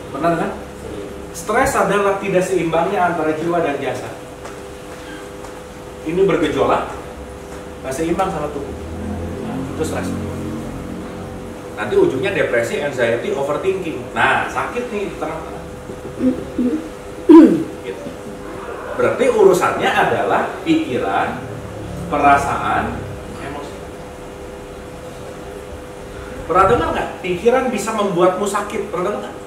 [SPEAKER 1] Pernah kan? Stres adalah tidak seimbangnya antara jiwa dan jasad. Ini bergejolak, nggak seimbang sama tubuh. Nah, itu stres. Nanti ujungnya depresi, anxiety, overthinking. Nah, sakit nih di tengah-tengah. Gitu. Berarti urusannya adalah pikiran, perasaan, emosi. Pernah dengar nggak? Pikiran bisa membuatmu sakit. Pernah dengar nggak?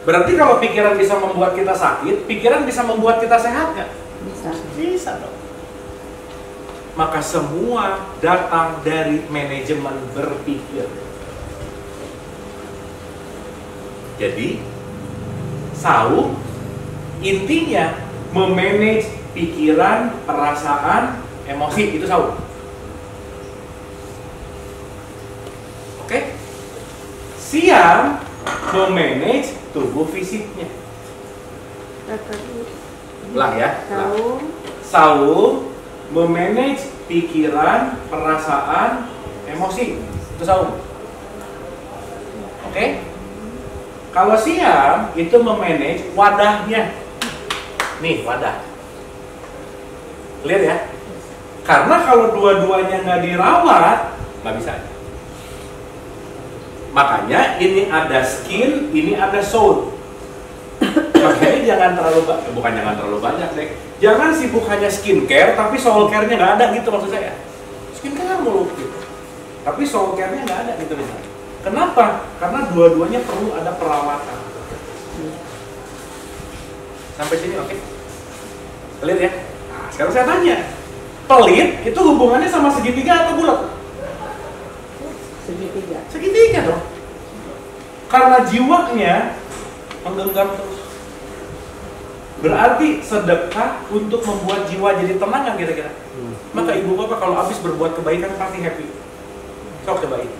[SPEAKER 1] Berarti kalau pikiran bisa membuat kita sakit, pikiran bisa membuat kita sehat nggak?
[SPEAKER 2] Bisa.
[SPEAKER 1] Bisa dong. Maka semua datang dari manajemen berpikir. Jadi, saung intinya memanage pikiran, perasaan, emosi, itu saung. Oke? Siam memanage tubuh fisiknya. Ulang ya.
[SPEAKER 2] Tahu.
[SPEAKER 1] Saung memanage pikiran, perasaan, emosi. Itu saung. Oke? Kalau siam itu memanage wadahnya. Nih, wadah. Clear ya? Karena kalau dua-duanya nggak dirawat, nggak bisa. Makanya ini ada skin, ini ada soul. Makanya jangan terlalu bukan jangan terlalu banyak deh. Jangan sibuk hanya skincare, tapi soul care-nya nggak ada gitu maksud saya. Skincare mulu gitu. Tapi soul care-nya nggak ada gitu misalnya. Kenapa? Karena dua-duanya perlu ada perawatan. Sampai sini oke? Pelit ya? Nah, sekarang saya tanya. Pelit itu hubungannya sama segitiga atau bulat?
[SPEAKER 2] Segitiga.
[SPEAKER 1] Segitiga dong. Karena jiwanya menggenggam terus. Berarti sedekah untuk membuat jiwa jadi tenang kan kira-kira? Maka ibu bapak kalau habis berbuat kebaikan pasti happy. Sok cobain.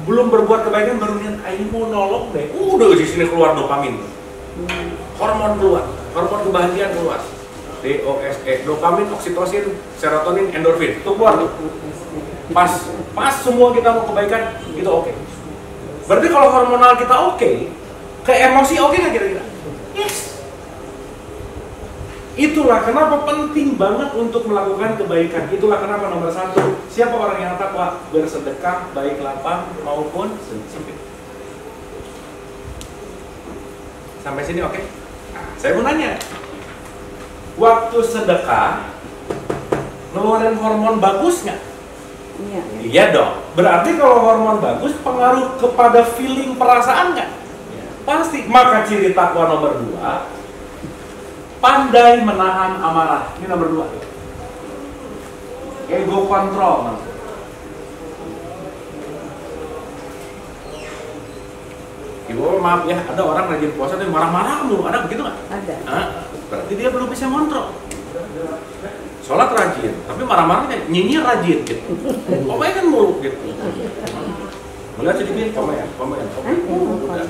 [SPEAKER 1] Belum berbuat kebaikan baru niat, ayo mau nolong deh. Udah di sini keluar dopamin. Hormon keluar, hormon kebahagiaan keluar. DOSE, dopamin, oksitosin, serotonin, endorfin. Itu keluar tuh. Pas semua kita mau kebaikan, itu oke. Berarti kalau hormonal kita oke, ke emosi oke nggak kira-kira? Yes. Itulah kenapa penting banget untuk melakukan kebaikan. Itulah kenapa nomor 1, siapa orang yang takwa? Bersedekah baik lapang maupun sempit. Sampai sini oke? Nah, saya mau nanya, waktu sedekah ngeluarin hormon bagus nggak?
[SPEAKER 2] Iya.
[SPEAKER 1] Iya dong. Berarti kalau hormon bagus pengaruh kepada feeling perasaan nggak? Pasti. Maka ciri takwa nomor 2, pandai menahan amarah. Ini nomor 2. Ego control. Ibu maaf ya, ada orang rajin puasa tapi marah-marah mulu. Ada begitu nggak?
[SPEAKER 2] Ada.
[SPEAKER 1] Berarti dia belum bisa kontrol. Sholat rajin, tapi marah-marahnya nyinyir rajin gitu. Komen kan mulu gitu. Melihat sedikit komen. Udah.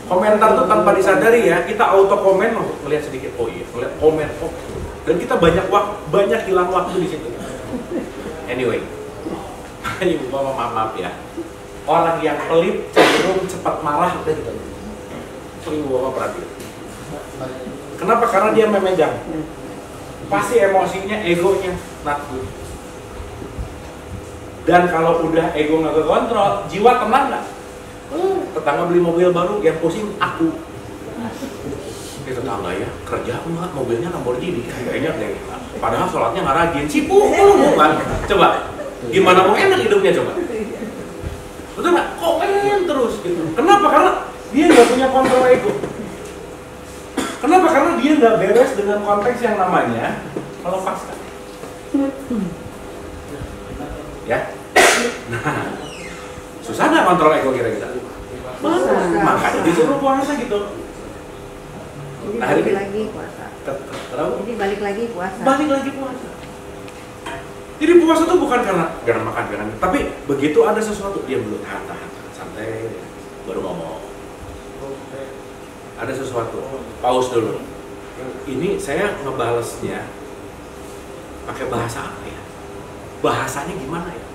[SPEAKER 1] Komentar tuh tanpa disadari ya, kita auto komen melihat sedikit. Oh iya, melihat komen. Oh. Dan kita banyak hilang waktu di situ. Anyway, ibu bapak maaf ya. Orang yang pelit cenderung cepat marah udah gitu. Ibu bapak perhatian. Kenapa? Karena dia memegang. Pasti emosinya, egonya nakut. Dan kalau udah ego nggak kekontrol, jiwa tenang nggak? Tetangga beli mobil baru, yang pusing aku. Ini tetangga ya, kerja enggak, mobilnya Lamborghini kayaknya deh. Padahal sholatnya nggak rajin, cipu kan? Coba, gimana mau enak hidupnya coba? Betul nggak? Komen terus gitu. Kenapa? Karena dia nggak punya kontrol ego. Kenapa? Karena dia nggak beres dengan konteks yang namanya melepaskan. Ya. Nah, Susah nggak kontrol ego kira-kira? Makanya disuruh puasa gitu.
[SPEAKER 2] Jadi
[SPEAKER 1] Nah, hari
[SPEAKER 2] balik
[SPEAKER 1] ini-
[SPEAKER 2] lagi puasa.
[SPEAKER 1] Kenapa?
[SPEAKER 2] Jadi balik lagi puasa.
[SPEAKER 1] Balik lagi puasa. Jadi puasa tuh bukan karena makan, tapi begitu ada sesuatu dia dulu tahan, santai, baru ngomong. Ada sesuatu, pause dulu. Ini saya ngebalesnya pakai bahasa apa ya? Bahasanya gimana ya?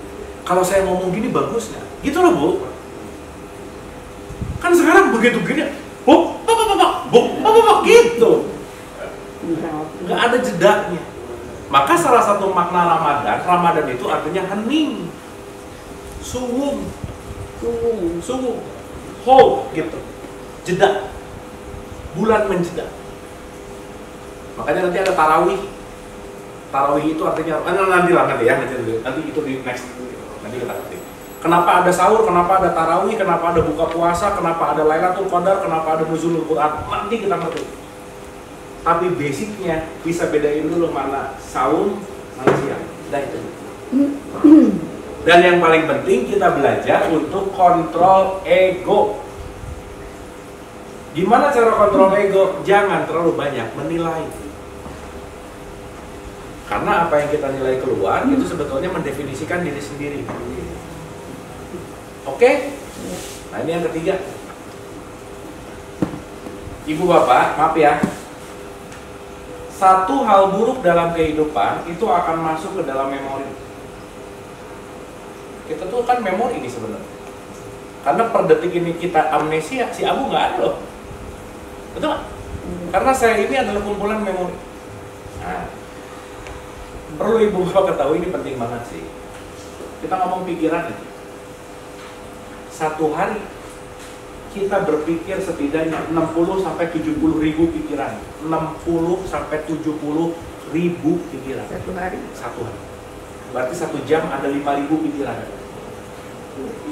[SPEAKER 1] Kalau saya ngomong gini bagus nggak? Gitu loh Bu. Kan sekarang begitu gini, bu, gitu. Nggak ada jedanya. Maka salah satu makna Ramadan itu artinya hening, suwung, hold gitu, jeda, bulan menjeda. Makanya nanti ada tarawih. Tarawih itu artinya, nanti itu di next, nanti kita ngerti. Kenapa ada sahur, kenapa ada tarawih, kenapa ada buka puasa, kenapa ada Lailatul Qadar, kenapa ada nuzulul Quran, nanti kita ngerti. Tapi basicnya bisa bedain dulu mana saum, mana siang. Nah itu. Dan yang paling penting kita belajar untuk kontrol ego. Gimana cara kontrol ego? Jangan terlalu banyak menilai. Karena apa yang kita nilai keluar itu sebetulnya mendefinisikan diri sendiri. Oke? Nah ini yang ketiga. Ibu bapak, maaf ya. Satu hal buruk dalam kehidupan itu akan masuk ke dalam memori. Kita tuh kan memori ini sebenarnya. Karena per detik ini kita amnesia, si Abu nggak ada loh. Betul nggak? Karena saya ini adalah kumpulan memori. Nah, perlu ibu bapak ketahui ini penting banget sih. Kita ngomong pikiran itu. Satu hari kita berpikir setidaknya 60 sampai 70 ribu pikiran. 60 sampai 70 ribu pikiran. Satu hari. Berarti 1 jam ada 5.000 pikiran.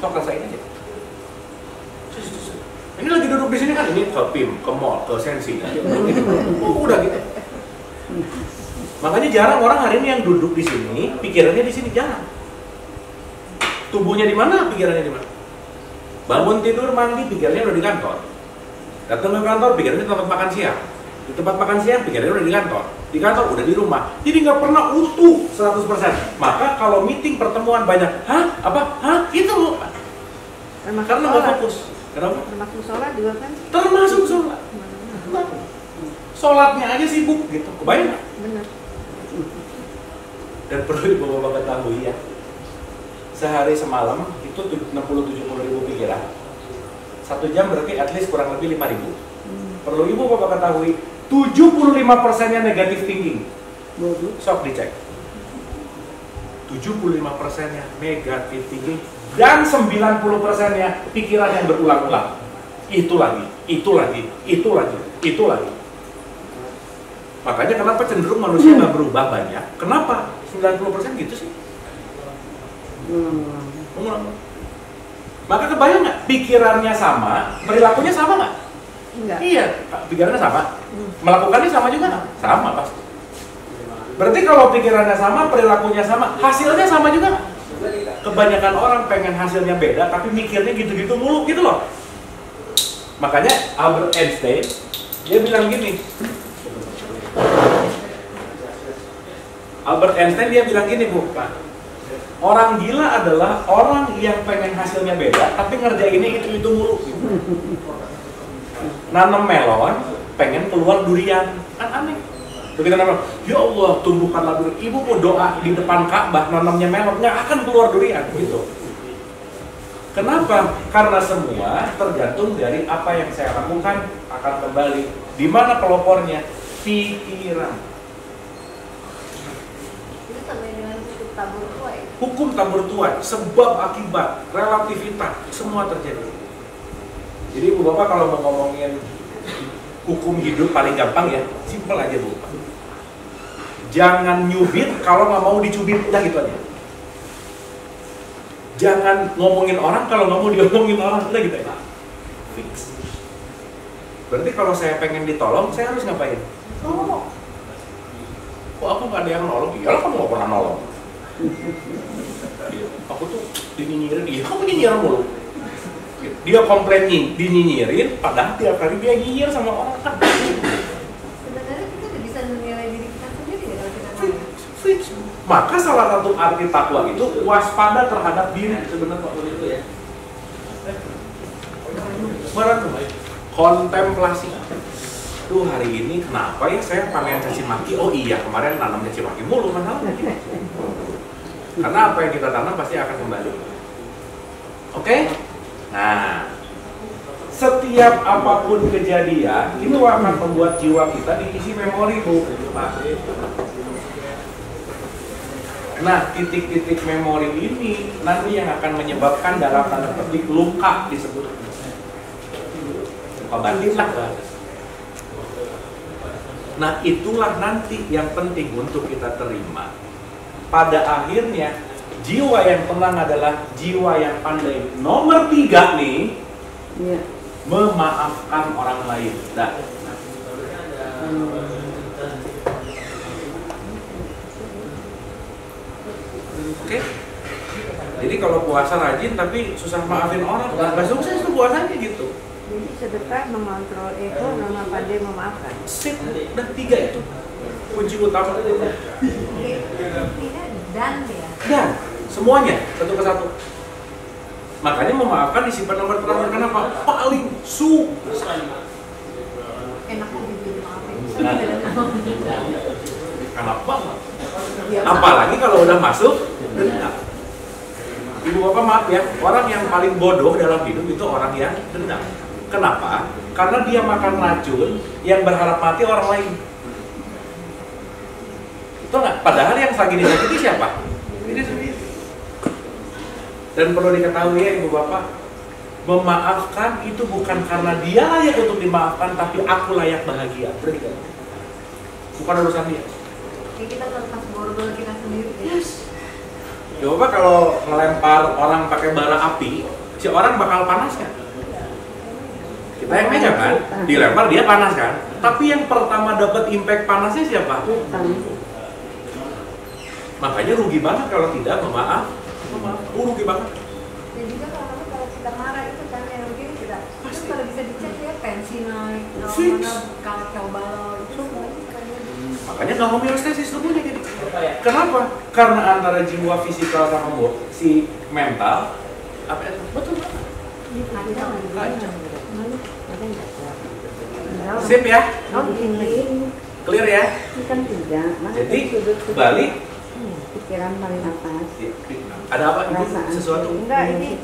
[SPEAKER 1] Sok rasain aja. Ini lagi duduk di sini kan, ini ke PIM, ke mall, ke Sensi. Udah gitu. Makanya jarang orang hari ini yang duduk di sini, pikirannya di sini jarang. Tubuhnya di mana, pikirannya di mana? Bangun tidur, mandi, pikirannya udah di kantor. Datang ke kantor, pikirannya di tempat makan siang. Di tempat makan siang, pikirannya udah di kantor. Di kantor, udah di rumah. Jadi nggak pernah utuh 100%. Maka kalau meeting, pertemuan banyak, itu loh. Karena nggak fokus. Kenapa?
[SPEAKER 2] Termasuk sholat juga kan?
[SPEAKER 1] Termasuk sholat. Sholatnya aja sibuk gitu. Kebayang nggak?
[SPEAKER 2] Benar.
[SPEAKER 1] Dan perlu bapak-bapak ketahui ya, sehari semalam itu 60-70 ribu pikiran. 1 jam berarti at least kurang lebih 5.000. Perlu ibu bapak ketahui 75%-nya negatif thinking. Sok dicek. 75%-nya negatif thinking dan 90%-nya pikiran yang berulang-ulang. Itu lagi, itu lagi, itu lagi, itu lagi. Makanya kenapa cenderung manusia nggak berubah banyak? Kenapa? 90% gitu sih. Mengulang. Maka kebayang nggak? Pikirannya sama, perilakunya sama nggak?
[SPEAKER 2] Enggak.
[SPEAKER 1] Iya, pikirannya sama. Melakukannya sama juga nggak? Sama pasti. Berarti kalau pikirannya sama, perilakunya sama, hasilnya sama juga nggak? Kebanyakan orang pengen hasilnya beda, tapi mikirnya gitu-gitu mulu gitu loh. Makanya Albert Einstein, dia bilang gini. Albert Einstein dia bilang gini, Bu. Orang gila adalah orang yang pengen hasilnya beda, tapi ngerjainnya itu mulu. Nanam melon, pengen keluar durian, kan aneh. Begitu nanam, ya Allah tumbuhkanlah durian. Ibu mau doa di depan Ka'bah nanamnya melon, nggak akan keluar durian, gitu. Kenapa? Karena semua tergantung dari apa yang saya lakukan akan kembali. Di mana pelopornya? Pikiran.
[SPEAKER 4] Itu sama dengan hukum tabur tuai.
[SPEAKER 1] Hukum tabur tuai, sebab akibat, relativitas, semua terjadi. Jadi ibu bapak kalau mau ngomongin hukum hidup paling gampang ya, simpel aja Bu. Jangan nyubit kalau nggak mau dicubit, udah gitu aja. Jangan ngomongin orang kalau nggak mau diomongin orang, udah gitu aja. Fix. Berarti kalau saya pengen ditolong, saya harus ngapain? Nolong. Kok aku nggak ada yang nolong? Iyalah kamu nggak pernah nolong. Aku tuh dinyinyirin dia, kamu nyinyir mulu. Dia komplain dinyinyirin, padahal tiap kali dia nyinyir sama orang kan.
[SPEAKER 4] Sebenarnya kita udah bisa menilai diri kita sendiri ya kalau kita mau.
[SPEAKER 1] Maka salah satu arti takwa itu waspada terhadap diri sebenarnya Pak itu ya. Kontemplasi. Tuh hari ini kenapa ya saya panen caci maki? Oh iya kemarin tanam caci maki mulu masalahnya. Karena apa yang kita tanam pasti akan kembali. Oke? Nah, setiap apapun kejadian itu akan membuat jiwa kita diisi memori Bu. Nah, titik-titik memori ini nanti yang akan menyebabkan dalam tanda petik luka disebut luka batin lah bahasa. Nah, itulah nanti yang penting untuk kita terima. Pada akhirnya, jiwa yang tenang adalah jiwa yang pandai. Nomor 3 nih,
[SPEAKER 2] Iya.
[SPEAKER 1] memaafkan orang lain. Nah, oke. Jadi kalau puasa rajin tapi susah maafin orang, nggak sukses tuh puasanya gitu.
[SPEAKER 2] Jadi sedekah mengontrol ego, nama pandai memaafkan.
[SPEAKER 1] Sip, udah 3 itu kunci utama.
[SPEAKER 4] Tidak dan ya.
[SPEAKER 1] Dan semuanya satu persatu. Makanya memaafkan disimpan nomor terakhir. Kenapa? Paling susah.
[SPEAKER 4] Enaknya juga dimaafin.
[SPEAKER 1] Nah. Enak banget. Apalagi kalau udah masuk dendam. Ibu bapak maaf ya, orang yang paling bodoh dalam hidup itu orang yang dendam. Kenapa? Karena dia makan racun yang berharap mati orang lain. Itu nggak? Padahal yang lagi disakiti siapa? Ini sendiri. Dan perlu diketahui ya ibu bapak, memaafkan itu bukan karena dia layak untuk dimaafkan, tapi aku layak bahagia. Berarti bukan urusan dia.
[SPEAKER 4] Jadi kita lepas borgol kita sendiri.
[SPEAKER 1] Yes. Coba kalau ngelempar orang pakai bara api, si orang bakal panas kan? Kita yang megang kan, dilempar dia panas kan? Tapi yang pertama dapat impact panasnya siapa? Makanya rugi banget kalau tidak memaaf. Rugi banget.
[SPEAKER 4] Dan juga kalau kita marah itu kan yang mungkin kita
[SPEAKER 1] Pasti.
[SPEAKER 4] kalau bisa dicek ya pensi naik,
[SPEAKER 1] Fix.
[SPEAKER 4] mana kacau balau itu semuanya kayaknya.
[SPEAKER 1] Makanya nggak homeostasis tubuhnya jadi. Kenapa? Karena antara jiwa fisikal sama si mental apa itu? Betul banget. Sip ya?
[SPEAKER 2] Oh, di sini.
[SPEAKER 1] Clear ya?
[SPEAKER 2] Ini kan 3. Maka
[SPEAKER 1] Jadi
[SPEAKER 2] sudut-sudut
[SPEAKER 1] balik.
[SPEAKER 2] pikiran paling atas.
[SPEAKER 1] Ada apa? Ibu?
[SPEAKER 2] Perasaan.
[SPEAKER 1] Sesuatu?
[SPEAKER 2] Enggak, ini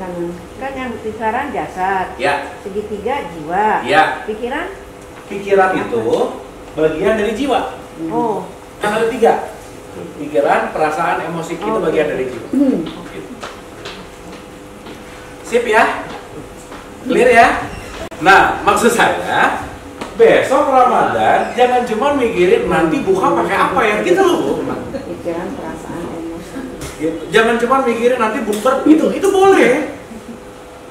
[SPEAKER 2] kan yang pikiran jasad.
[SPEAKER 1] Ya.
[SPEAKER 2] Segitiga jiwa.
[SPEAKER 1] Ya.
[SPEAKER 2] Pikiran?
[SPEAKER 1] Pikiran itu bagian dari jiwa.
[SPEAKER 2] Oh.
[SPEAKER 1] Kan ada 3. Pikiran, perasaan, emosi itu bagian dari jiwa. Gitu. Sip ya? Clear ya? Nah, maksud saya besok Ramadan jangan cuma mikirin nanti buka pakai apa ya gitu loh.
[SPEAKER 2] Pikiran, perasaan, emosi.
[SPEAKER 1] Gitu. Jangan cuma mikirin nanti bukber itu boleh.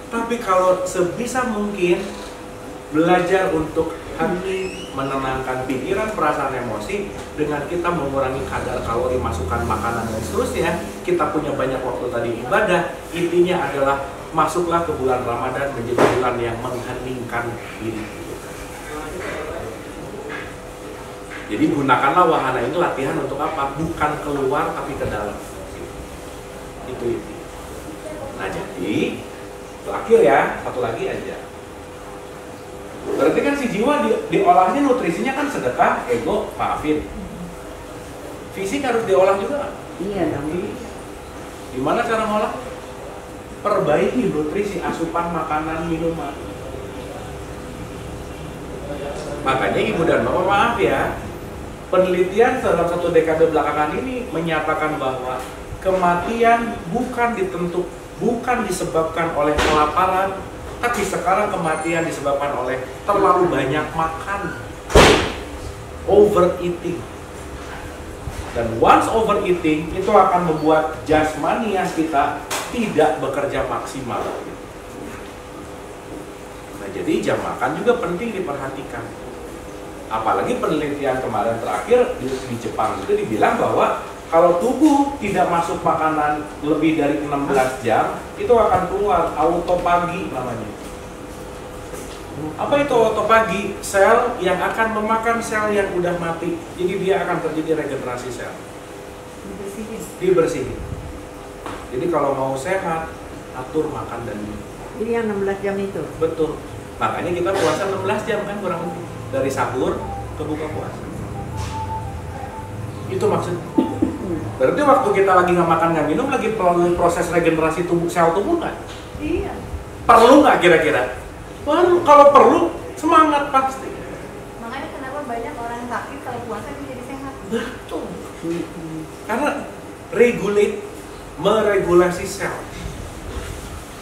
[SPEAKER 1] Tapi kalau sebisa mungkin belajar untuk hening, menenangkan pikiran, perasaan, emosi dengan kita mengurangi kadar kalori masukan makanan dan seterusnya. Kita punya banyak waktu tadi ibadah. Intinya adalah masuklah ke bulan Ramadan menjadi bulan yang mengheningkan diri. Jadi gunakanlah wahana ini latihan untuk apa? Bukan keluar tapi ke dalam. Itu. Nah jadi terakhir ya, satu lagi aja. Berarti kan si jiwa diolahnya nutrisinya kan sedekah, ego, maafin. Fisik harus diolah juga kan?
[SPEAKER 2] Iya dong.
[SPEAKER 1] Gimana cara ngolah? Perbaiki nutrisi, asupan makanan, minuman. Makanya ibu dan bapak maaf ya, penelitian dalam 1 dekade belakangan ini menyatakan bahwa kematian bukan disebabkan oleh kelaparan, tapi sekarang kematian disebabkan oleh terlalu banyak makan, overeating. Dan once overeating itu akan membuat jasmaniah kita tidak bekerja maksimal. Nah jadi jam makan juga penting diperhatikan. Apalagi penelitian kemarin terakhir di Jepang itu dibilang bahwa Kalau tubuh tidak masuk makanan lebih dari 16 jam, itu akan keluar autopagi namanya. Apa itu autopagi? Sel yang akan memakan sel yang udah mati. Jadi dia akan terjadi regenerasi sel. Dibersihin. Jadi kalau mau sehat, atur makan dan minum.
[SPEAKER 2] Ini yang 16 jam itu.
[SPEAKER 1] Betul. Makanya kita puasa 16 jam kan kurang lebih. Dari sahur ke buka puasa. Itu maksudnya. Berarti waktu kita lagi nggak makan nggak minum lagi proses regenerasi tubuh sel tubuh nggak?
[SPEAKER 4] Iya.
[SPEAKER 1] Perlu nggak kira-kira? Perlu. Kalau perlu semangat pasti.
[SPEAKER 4] Makanya kenapa banyak orang sakit kalau puasa dia jadi sehat.
[SPEAKER 1] Betul. Karena meregulasi sel.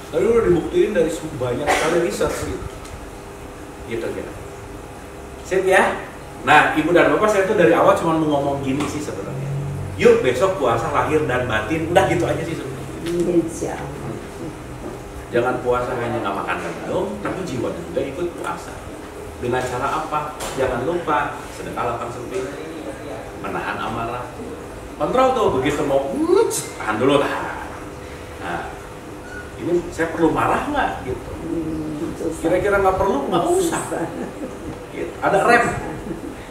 [SPEAKER 1] Tadi udah dibuktiin dari banyak sekali research gitu. Gitu. Sip ya. Nah, Ibu dan Bapak saya tuh dari awal cuma mau ngomong gini sih sebenarnya. Yuk besok puasa lahir dan batin, udah gitu aja sih sebenarnya.
[SPEAKER 2] Insya Allah.
[SPEAKER 1] Jangan puasa hanya nggak makan dan minum, tapi jiwa juga ikut puasa. Dengan cara apa? Jangan lupa sedekah lapang sempit, menahan amarah, kontrol tuh begitu mau, tahan dulu tahan. Nah, ini saya perlu marah nggak? Gitu. Kira-kira nggak perlu nggak usah. Gitu. Ada rem.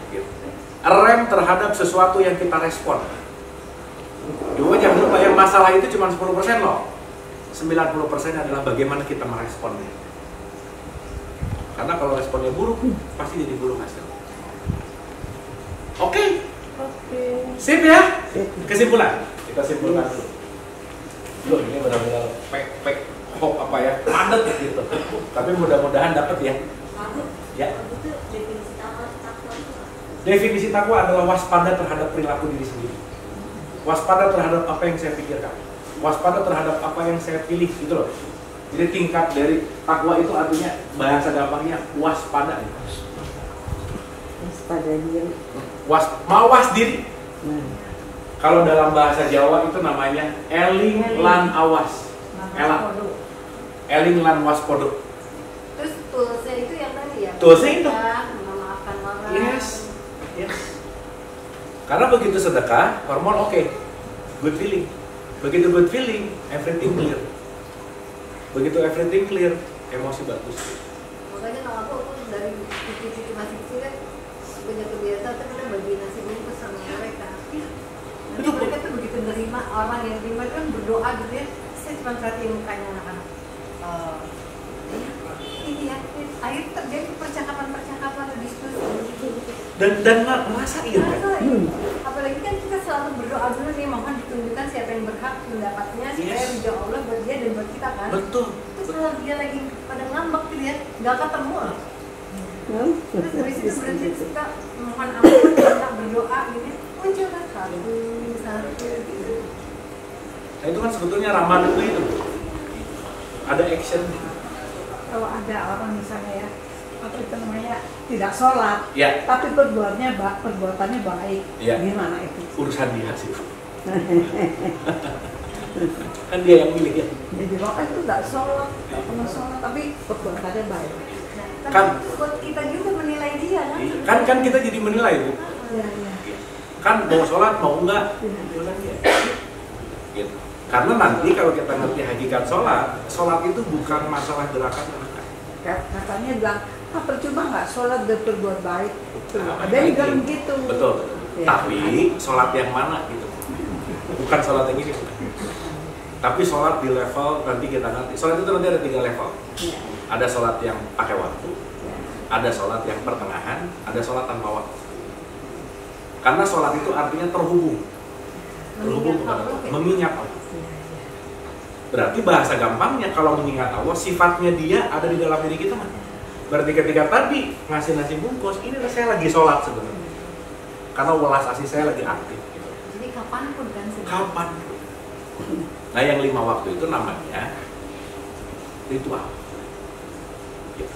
[SPEAKER 1] Gitu. Rem terhadap sesuatu yang kita respon. Cuma jangan lupa yang masalah itu cuma 10% loh. 90% adalah bagaimana kita meresponnya. Karena kalau responnya buruk, pasti jadi buruk hasil. Oke. Sip ya? Kesimpulan. Kita simpulkan dulu. Loh, ini benar-benar pek apa ya? Padat gitu. Tapi mudah-mudahan dapat ya. Ya. Definisi takwa adalah waspada terhadap perilaku diri sendiri. Waspada terhadap apa yang saya pikirkan. Waspada terhadap apa yang saya pilih, gitu loh. Jadi tingkat dari takwa itu artinya bahasa gampangnya waspada.
[SPEAKER 2] Waspada diri.
[SPEAKER 1] Mawas diri. Kalau dalam bahasa Jawa itu namanya eling lan awas. Eling lan waspodo.
[SPEAKER 4] Terus toolsnya itu yang tadi ya?
[SPEAKER 1] Toolsnya itu.
[SPEAKER 4] Memaafkan orang.
[SPEAKER 1] Yes. Karena begitu sedekah, hormon oke. Good feeling. Begitu good feeling, everything clear. Begitu everything clear, emosi bagus.
[SPEAKER 4] Makanya kalau aku dari cucu-cucu masih kecil kan punya kebiasaan kita bagi nasi bungkus sama mereka. Nanti mereka tuh begitu nerima, orang yang terima kan berdoa gitu ya. Saya cuma perhatiin mukanya anak-anak. Ini ya, akhirnya terjadi percakapan, diskusi gitu.
[SPEAKER 1] Dan ngerasain kan?
[SPEAKER 4] Apalagi kan kita selalu berdoa dulu nih, mohon ditunjukkan siapa yang berhak mendapatnya supaya ridho Allah buat dia dan buat kita kan.
[SPEAKER 1] Betul.
[SPEAKER 4] Terus kalau dia lagi pada ngambek gitu ya, nggak ketemu loh. Terus dari situ berarti kita mohon ampun, kita berdoa gitu, muncul kan satu gitu.
[SPEAKER 1] Nah itu kan sebetulnya Ramadan itu ada action.
[SPEAKER 6] Kalau ada orang misalnya ya, apa itu namanya, tidak sholat,
[SPEAKER 1] Ya.
[SPEAKER 6] tapi perbuatannya baik,
[SPEAKER 1] Ya.
[SPEAKER 6] gimana itu?
[SPEAKER 1] Urusan dia sih. Kan dia yang milih ya.
[SPEAKER 6] Jadi orang itu tidak sholat, tidak pernah sholat, tapi perbuatannya baik.
[SPEAKER 4] Nah,
[SPEAKER 1] Kan.
[SPEAKER 4] tapi buat kita juga menilai dia kan.
[SPEAKER 1] Kan kita jadi menilai Bu.
[SPEAKER 6] Ya, ya.
[SPEAKER 1] Kan mau sholat mau enggak, urusan dia. Gitu. Karena nanti kalau kita ngerti hakikat sholat itu bukan masalah gerakan dan
[SPEAKER 6] Katanya bilang, percuma nggak sholat dan berbuat baik.
[SPEAKER 1] Nah,
[SPEAKER 6] Ada yang
[SPEAKER 1] baik.
[SPEAKER 6] bilang gitu.
[SPEAKER 1] Betul.
[SPEAKER 6] Ya.
[SPEAKER 1] Tapi sholat yang mana gitu? Bukan sholat yang ini. Tapi sholat di level nanti kita nanti. Sholat itu nanti ada 3 level.
[SPEAKER 6] Ya.
[SPEAKER 1] Ada sholat yang pakai waktu,
[SPEAKER 6] Ya.
[SPEAKER 1] ada sholat yang pertengahan, ada sholat tanpa waktu. Karena sholat itu artinya terhubung kepada Allah, mengingat Allah. Berarti bahasa gampangnya kalau mengingat Allah, sifatnya dia ada di dalam diri kita kan? Berarti ketika tadi ngasih nasi bungkus, ini saya lagi sholat sebenarnya. Karena welas asih saya lagi aktif. Gitu.
[SPEAKER 4] Jadi kapanpun kan sebenarnya.
[SPEAKER 1] Kapan? Nah yang 5 waktu itu namanya ritual. Ya.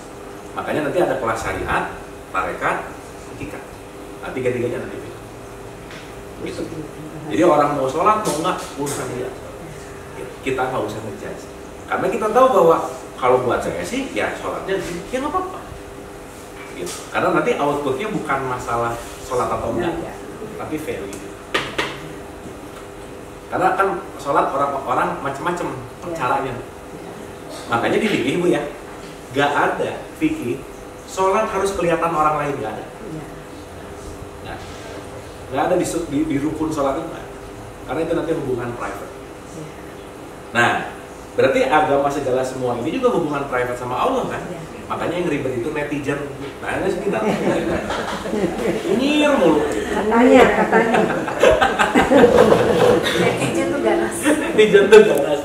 [SPEAKER 1] Makanya nanti ada kelas syariat, tarekat, hakikat. Nah 3-3-nya nanti beda. Gitu. Jadi orang mau sholat mau enggak urusan dia. Kita nggak usah ngejudge. Karena kita tahu bahwa kalau buat saya sih ya sholatnya ya nggak apa-apa. Gitu. Karena nanti outputnya bukan masalah sholat atau enggak, tapi value. Karena kan sholat orang macam-macam caranya. Makanya di fikih Bu ya, gak ada fikih sholat harus kelihatan orang lain, gak ada. Nah, gak ada di rukun sholat itu, karena itu nanti hubungan private. Nah, berarti agama segala semua ini juga hubungan private sama Allah kan? Makanya yang ribet itu netizen. Nah, ini sekitar nyir mulu.
[SPEAKER 2] Katanya.
[SPEAKER 4] Netizen tuh ganas.
[SPEAKER 1] Netizen tuh ganas.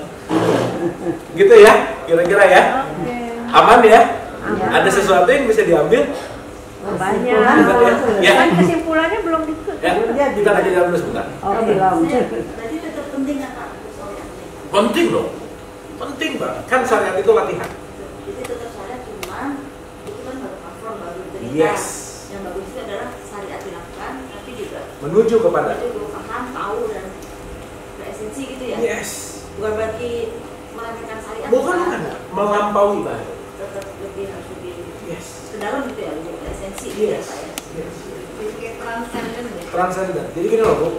[SPEAKER 1] Gitu ya, kira-kira ya.
[SPEAKER 2] Oke.
[SPEAKER 1] Aman ya?
[SPEAKER 2] Aman.
[SPEAKER 1] Ada sesuatu yang bisa diambil?
[SPEAKER 2] Banyak.
[SPEAKER 1] Ya.
[SPEAKER 2] Kan kesimpulannya belum dikut.
[SPEAKER 1] Ya, kita aja jawab dulu sebentar.
[SPEAKER 2] Oh, belum.
[SPEAKER 7] Berarti tetap penting nggak Pak?
[SPEAKER 1] Penting dong. Penting banget. Kan syariat itu latihan.
[SPEAKER 7] Jadi tetap syariat cuman itu kan baru platform baru cerita.
[SPEAKER 1] Yes.
[SPEAKER 7] Yang bagus itu adalah syariat dilakukan, tapi juga
[SPEAKER 1] Menuju kepada.
[SPEAKER 7] itu paham, tahu dan beresensi gitu ya.
[SPEAKER 1] Yes.
[SPEAKER 7] Bukan berarti meremehkan syariat.
[SPEAKER 1] Bukan, melampaui bahaya.
[SPEAKER 7] Tetap lebih harus lebih
[SPEAKER 1] Yes.
[SPEAKER 7] ke dalam gitu ya, lebih beresensi gitu ya
[SPEAKER 1] Yes.
[SPEAKER 7] Pak ya.
[SPEAKER 1] Yes.
[SPEAKER 4] Jadi kayak transcendent ya.
[SPEAKER 1] Transcendent. Jadi gini loh Bu.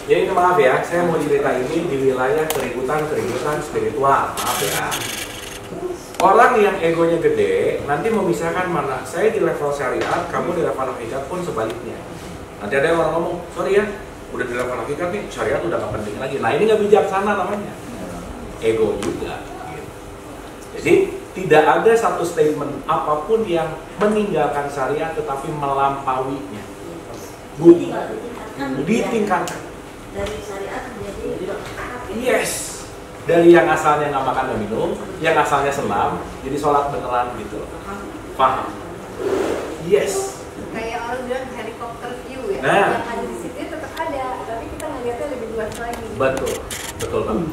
[SPEAKER 1] Jadi maaf ya, saya mau cerita ini di wilayah keributan spiritual. Maaf ya. Orang yang egonya gede nanti memisahkan mana saya di level syariat, kamu di level hakikat pun sebaliknya. Nanti ada yang orang ngomong, sorry ya, udah di level hakikat nih, syariat udah gak penting lagi. Nah ini nggak bijaksana namanya. Ego juga. Gitu. Jadi tidak ada satu statement apapun yang meninggalkan syariat tetapi melampauinya. Ditingkatkan.
[SPEAKER 7] Dari syariat menjadi akad ya.
[SPEAKER 1] Yes. Dari yang asalnya nggak makan dan minum, yang asalnya senam, jadi sholat beneran gitu. Paham? Yes.
[SPEAKER 4] Kayak orang bilang helikopter view ya.
[SPEAKER 1] Nah.
[SPEAKER 4] Yang ada di situ tetap ada, tapi kita ngeliatnya lebih luas lagi.
[SPEAKER 1] Betul. Betul banget.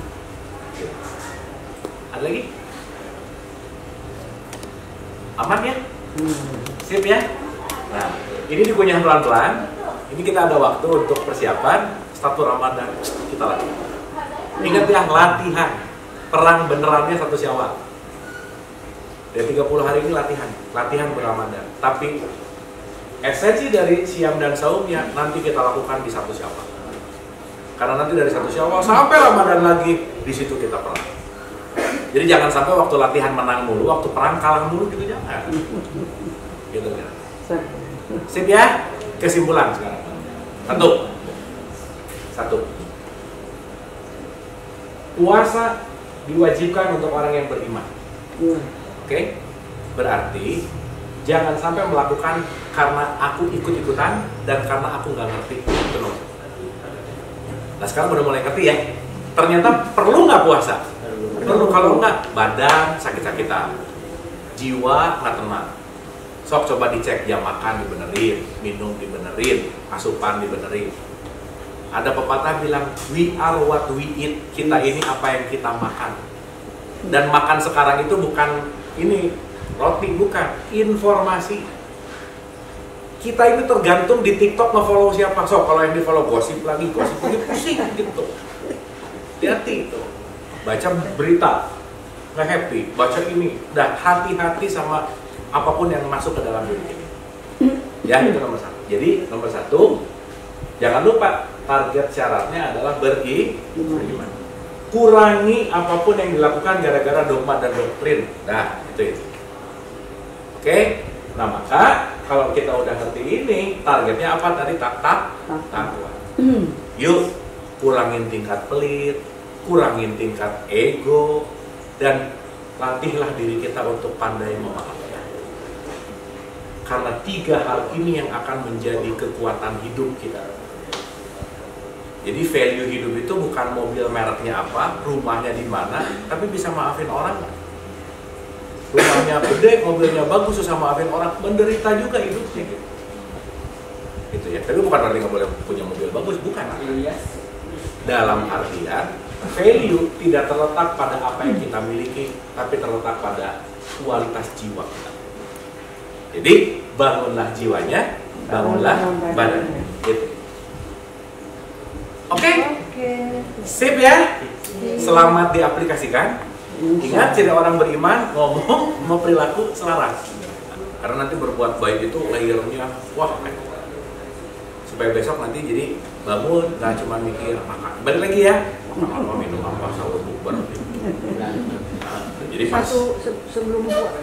[SPEAKER 1] Ada lagi? Aman ya? Sip ya? Nah, ini dikunyah pelan-pelan. Ini kita ada waktu untuk persiapan satu Ramadan. Kita latihan. Ingat ya, latihan. Perang benerannya 1 Syawal. Dari 30 hari ini latihan berRamadan. Tapi esensi dari siam dan saumnya nanti kita lakukan di 1 Syawal. Karena nanti dari 1 Syawal sampai Ramadan lagi, di situ kita perang. Jadi jangan sampai waktu latihan menang mulu, waktu perang kalah mulu gitu, jangan. Gitu kan. Sip ya? Kesimpulan sekarang. Satu. Puasa diwajibkan untuk orang yang beriman. Oke? Berarti jangan sampai melakukan karena aku ikut-ikutan dan karena aku nggak ngerti. Betul. Nah sekarang udah mulai ngerti ya. Ternyata perlu nggak puasa? Perlu. Kalau nggak, badan sakit-sakitan, jiwa nggak tenang. Sok coba dicek jam makan dibenerin, minum dibenerin, asupan dibenerin. Ada pepatah bilang, we are what we eat. Kita ini apa yang kita makan. Dan makan sekarang itu bukan ini roti, bukan informasi. Kita ini tergantung di TikTok nge-follow siapa. So kalau yang di-follow gosip lagi pusing gitu. Hati-hati itu. Baca berita, nggak happy. Baca ini, dan hati-hati sama apapun yang masuk ke dalam diri ini. Ya itu nomor 1. Jadi nomor 1, jangan lupa target syaratnya adalah beriman. Kurangi apapun yang dilakukan gara-gara dogma dan doktrin. Nah, itu. Oke? Nah, maka kalau kita udah ngerti ini, targetnya apa tadi? Takwa. Yuk, kurangin tingkat pelit, kurangin tingkat ego, dan latihlah diri kita untuk pandai memaafkan. Karena 3 hal ini yang akan menjadi kekuatan hidup kita. Jadi value hidup itu bukan mobil mereknya apa, rumahnya di mana, tapi bisa maafin orang. Rumahnya gede, mobilnya bagus, susah maafin orang, menderita juga hidupnya gitu. Gitu ya. Tapi bukan berarti nggak boleh punya mobil bagus, bukan. Dalam artian value tidak terletak pada apa yang kita miliki, tapi terletak pada kualitas jiwa kita. Jadi bangunlah jiwanya, bangunlah badannya. Gitu. Oke? Sip ya? Selamat diaplikasikan. Ingat, ciri orang beriman ngomong mau perilaku selaras. Karena nanti berbuat baik itu layernya wah. supaya besok nanti jadi bangun nggak cuma mikir makan. Balik lagi ya, makan apa, minum apa, sahur bukber. Jadi pas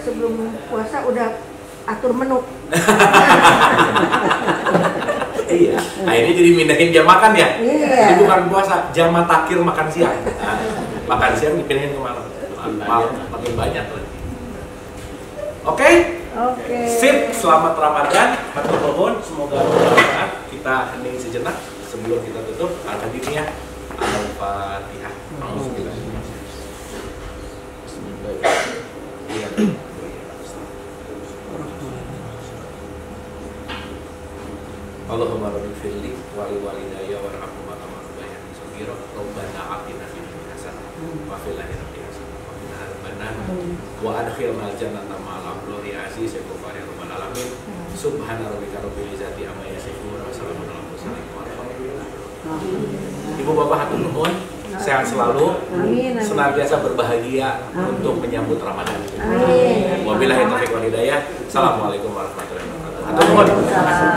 [SPEAKER 2] sebelum puasa udah atur menu.
[SPEAKER 1] iya, akhirnya jadi mindahin jam makan ya.
[SPEAKER 2] Iya.
[SPEAKER 1] Jadi bukan puasa, jam takhir makan siang. Nah, makan siang dipindahin ke malam. Malam makin banyak lagi. Oke?
[SPEAKER 2] Oke.
[SPEAKER 1] Sip, selamat Ramadan. Hatur nuhun, semoga bermanfaat. Kita hening sejenak sebelum kita tutup. Al-Fatihah. Al-Fatihah. Alhamdulillah. Iya. Allahumma rabbi firli wali walidayya warhamhuma kama rabbayani shaghira. Rabbana atina fid dunya hasanah wa fil akhirati hasanah wa qina adzabannar. Wa adkhilnal jannata ma'al abrari aziz ya rabbal alamin. Subhana rabbika rabbil izzati amma yasifun wa salamun alal mursalin walhamdulillah. Ibu bapak hatur nuhun, sehat selalu,
[SPEAKER 2] Amin.
[SPEAKER 1] senantiasa berbahagia untuk menyambut Ramadan.
[SPEAKER 2] Amin.
[SPEAKER 1] Wabillahi taufiq wal hidayah. Assalamualaikum warahmatullahi wabarakatuh. Hatur nuhun.